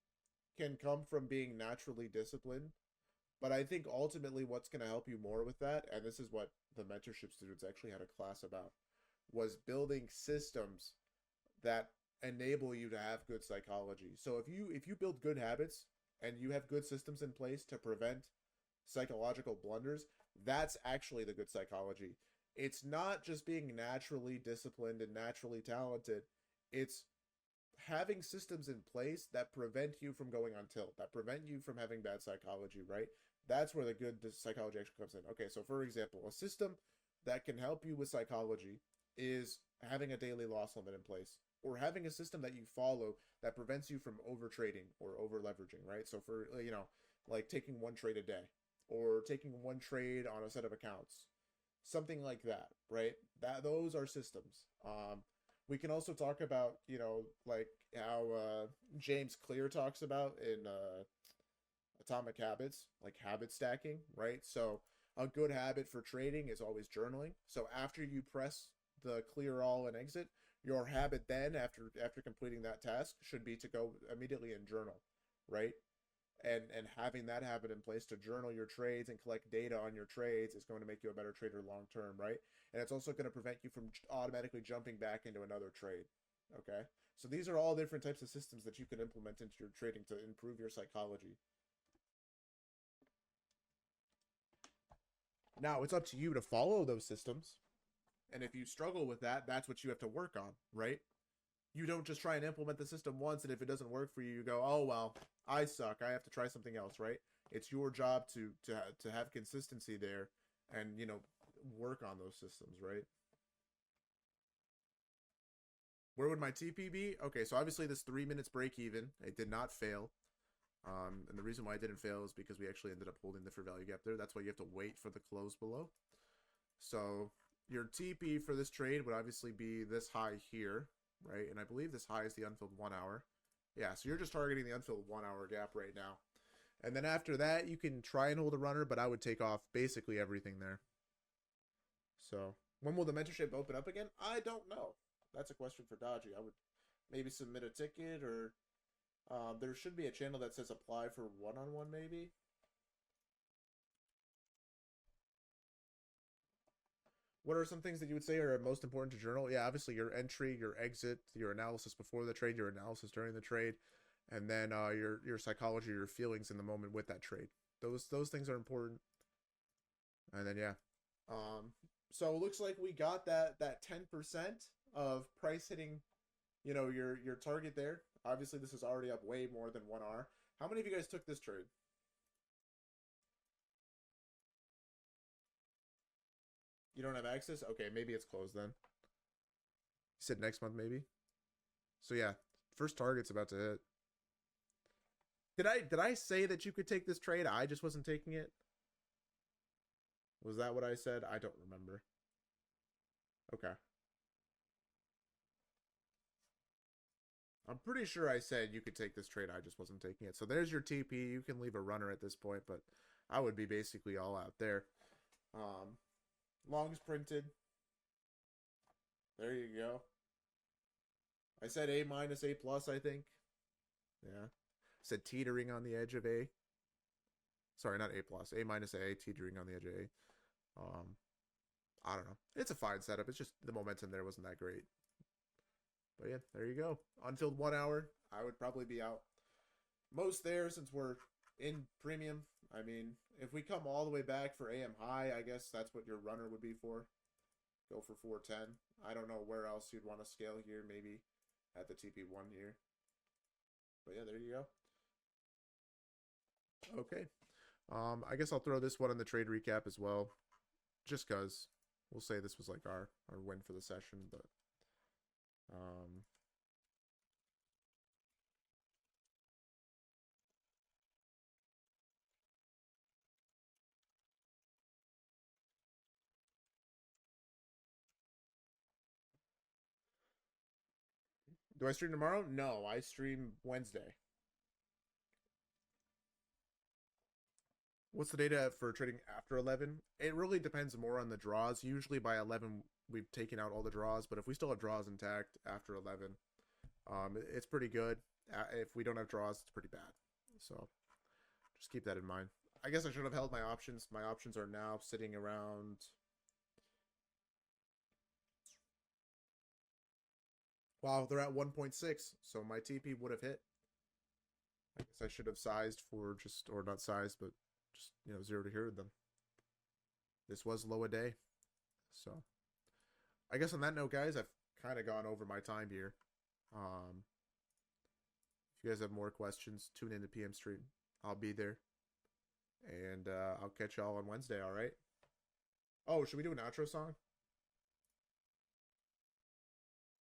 A: can come from being naturally disciplined, but I think ultimately what's going to help you more with that, and this is what the mentorship students actually had a class about, was building systems that enable you to have good psychology. So if you build good habits and you have good systems in place to prevent psychological blunders, that's actually the good psychology. It's not just being naturally disciplined and naturally talented. It's having systems in place that prevent you from going on tilt, that prevent you from having bad psychology, right? That's where the good psychology actually comes in. Okay, so for example, a system that can help you with psychology is having a daily loss limit in place, or having a system that you follow that prevents you from over trading or over leveraging, right? So for, you know, like taking one trade a day, or taking one trade on a set of accounts, something like that, right? Those are systems. We can also talk about, you know, like how James Clear talks about in Atomic Habits, like habit stacking, right? So a good habit for trading is always journaling. So after you press the clear all and exit, your habit then, after completing that task, should be to go immediately and journal, right? And having that habit in place to journal your trades and collect data on your trades is going to make you a better trader long term, right? And it's also going to prevent you from automatically jumping back into another trade. Okay, so these are all different types of systems that you can implement into your trading to improve your psychology. Now it's up to you to follow those systems, and if you struggle with that, that's what you have to work on, right? You don't just try and implement the system once, and if it doesn't work for you, you go, oh, well, I suck. I have to try something else, right? It's your job to have consistency there and, you know, work on those systems, right? Where would my TP be? Okay, so obviously this 3 minutes break even. It did not fail. And the reason why it didn't fail is because we actually ended up holding the fair value gap there. That's why you have to wait for the close below. So your TP for this trade would obviously be this high here, right? And I believe this high is the unfilled 1 hour. Yeah, so you're just targeting the unfilled 1 hour gap right now. And then after that, you can try and hold a runner, but I would take off basically everything there. So when will the mentorship open up again? I don't know. That's a question for Dodgy. I would maybe submit a ticket, or there should be a channel that says apply for one-on-one maybe. What are some things that you would say are most important to journal? Yeah, obviously your entry, your exit, your analysis before the trade, your analysis during the trade, and then your psychology, your feelings in the moment with that trade. Those things are important. And then yeah. So it looks like we got that 10% of price hitting, you know, your target there. Obviously this is already up way more than 1R. How many of you guys took this trade? You don't have access? Okay, maybe it's closed then. You said next month maybe? So yeah, first target's about to hit. Did I say that you could take this trade? I just wasn't taking it? Was that what I said? I don't remember. Okay. I'm pretty sure I said you could take this trade. I just wasn't taking it. So there's your TP. You can leave a runner at this point, but I would be basically all out there. Longs printed. There you go. I said A minus, A plus, I think. Yeah. Said teetering on the edge of A. Sorry, not A plus. A minus A, teetering on the edge of A. I don't know. It's a fine setup. It's just the momentum there wasn't that great. But yeah, there you go. Unfilled 1 hour. I would probably be out most there since we're in premium. I mean, if we come all the way back for AM high, I guess that's what your runner would be for. Go for 410. I don't know where else you'd want to scale here. Maybe at the TP1 here. But yeah, there you go. Okay. I guess I'll throw this one in the trade recap as well. Just because we'll say this was like our win for the session, but do I stream tomorrow? No, I stream Wednesday. What's the data for trading after 11? It really depends more on the draws. Usually by 11, we've taken out all the draws, but if we still have draws intact after 11, it's pretty good. If we don't have draws, it's pretty bad. So just keep that in mind. I guess I should have held my options. My options are now sitting around... Wow, they're at 1.6, so my TP would have hit. I guess I should have sized for just, or not sized, but just, you know, 0 to here with them. This was low a day. So I guess on that note, guys, I've kind of gone over my time here. If you guys have more questions, tune in to PM Stream. I'll be there. And I'll catch y'all on Wednesday, all right? Oh, should we do an outro song?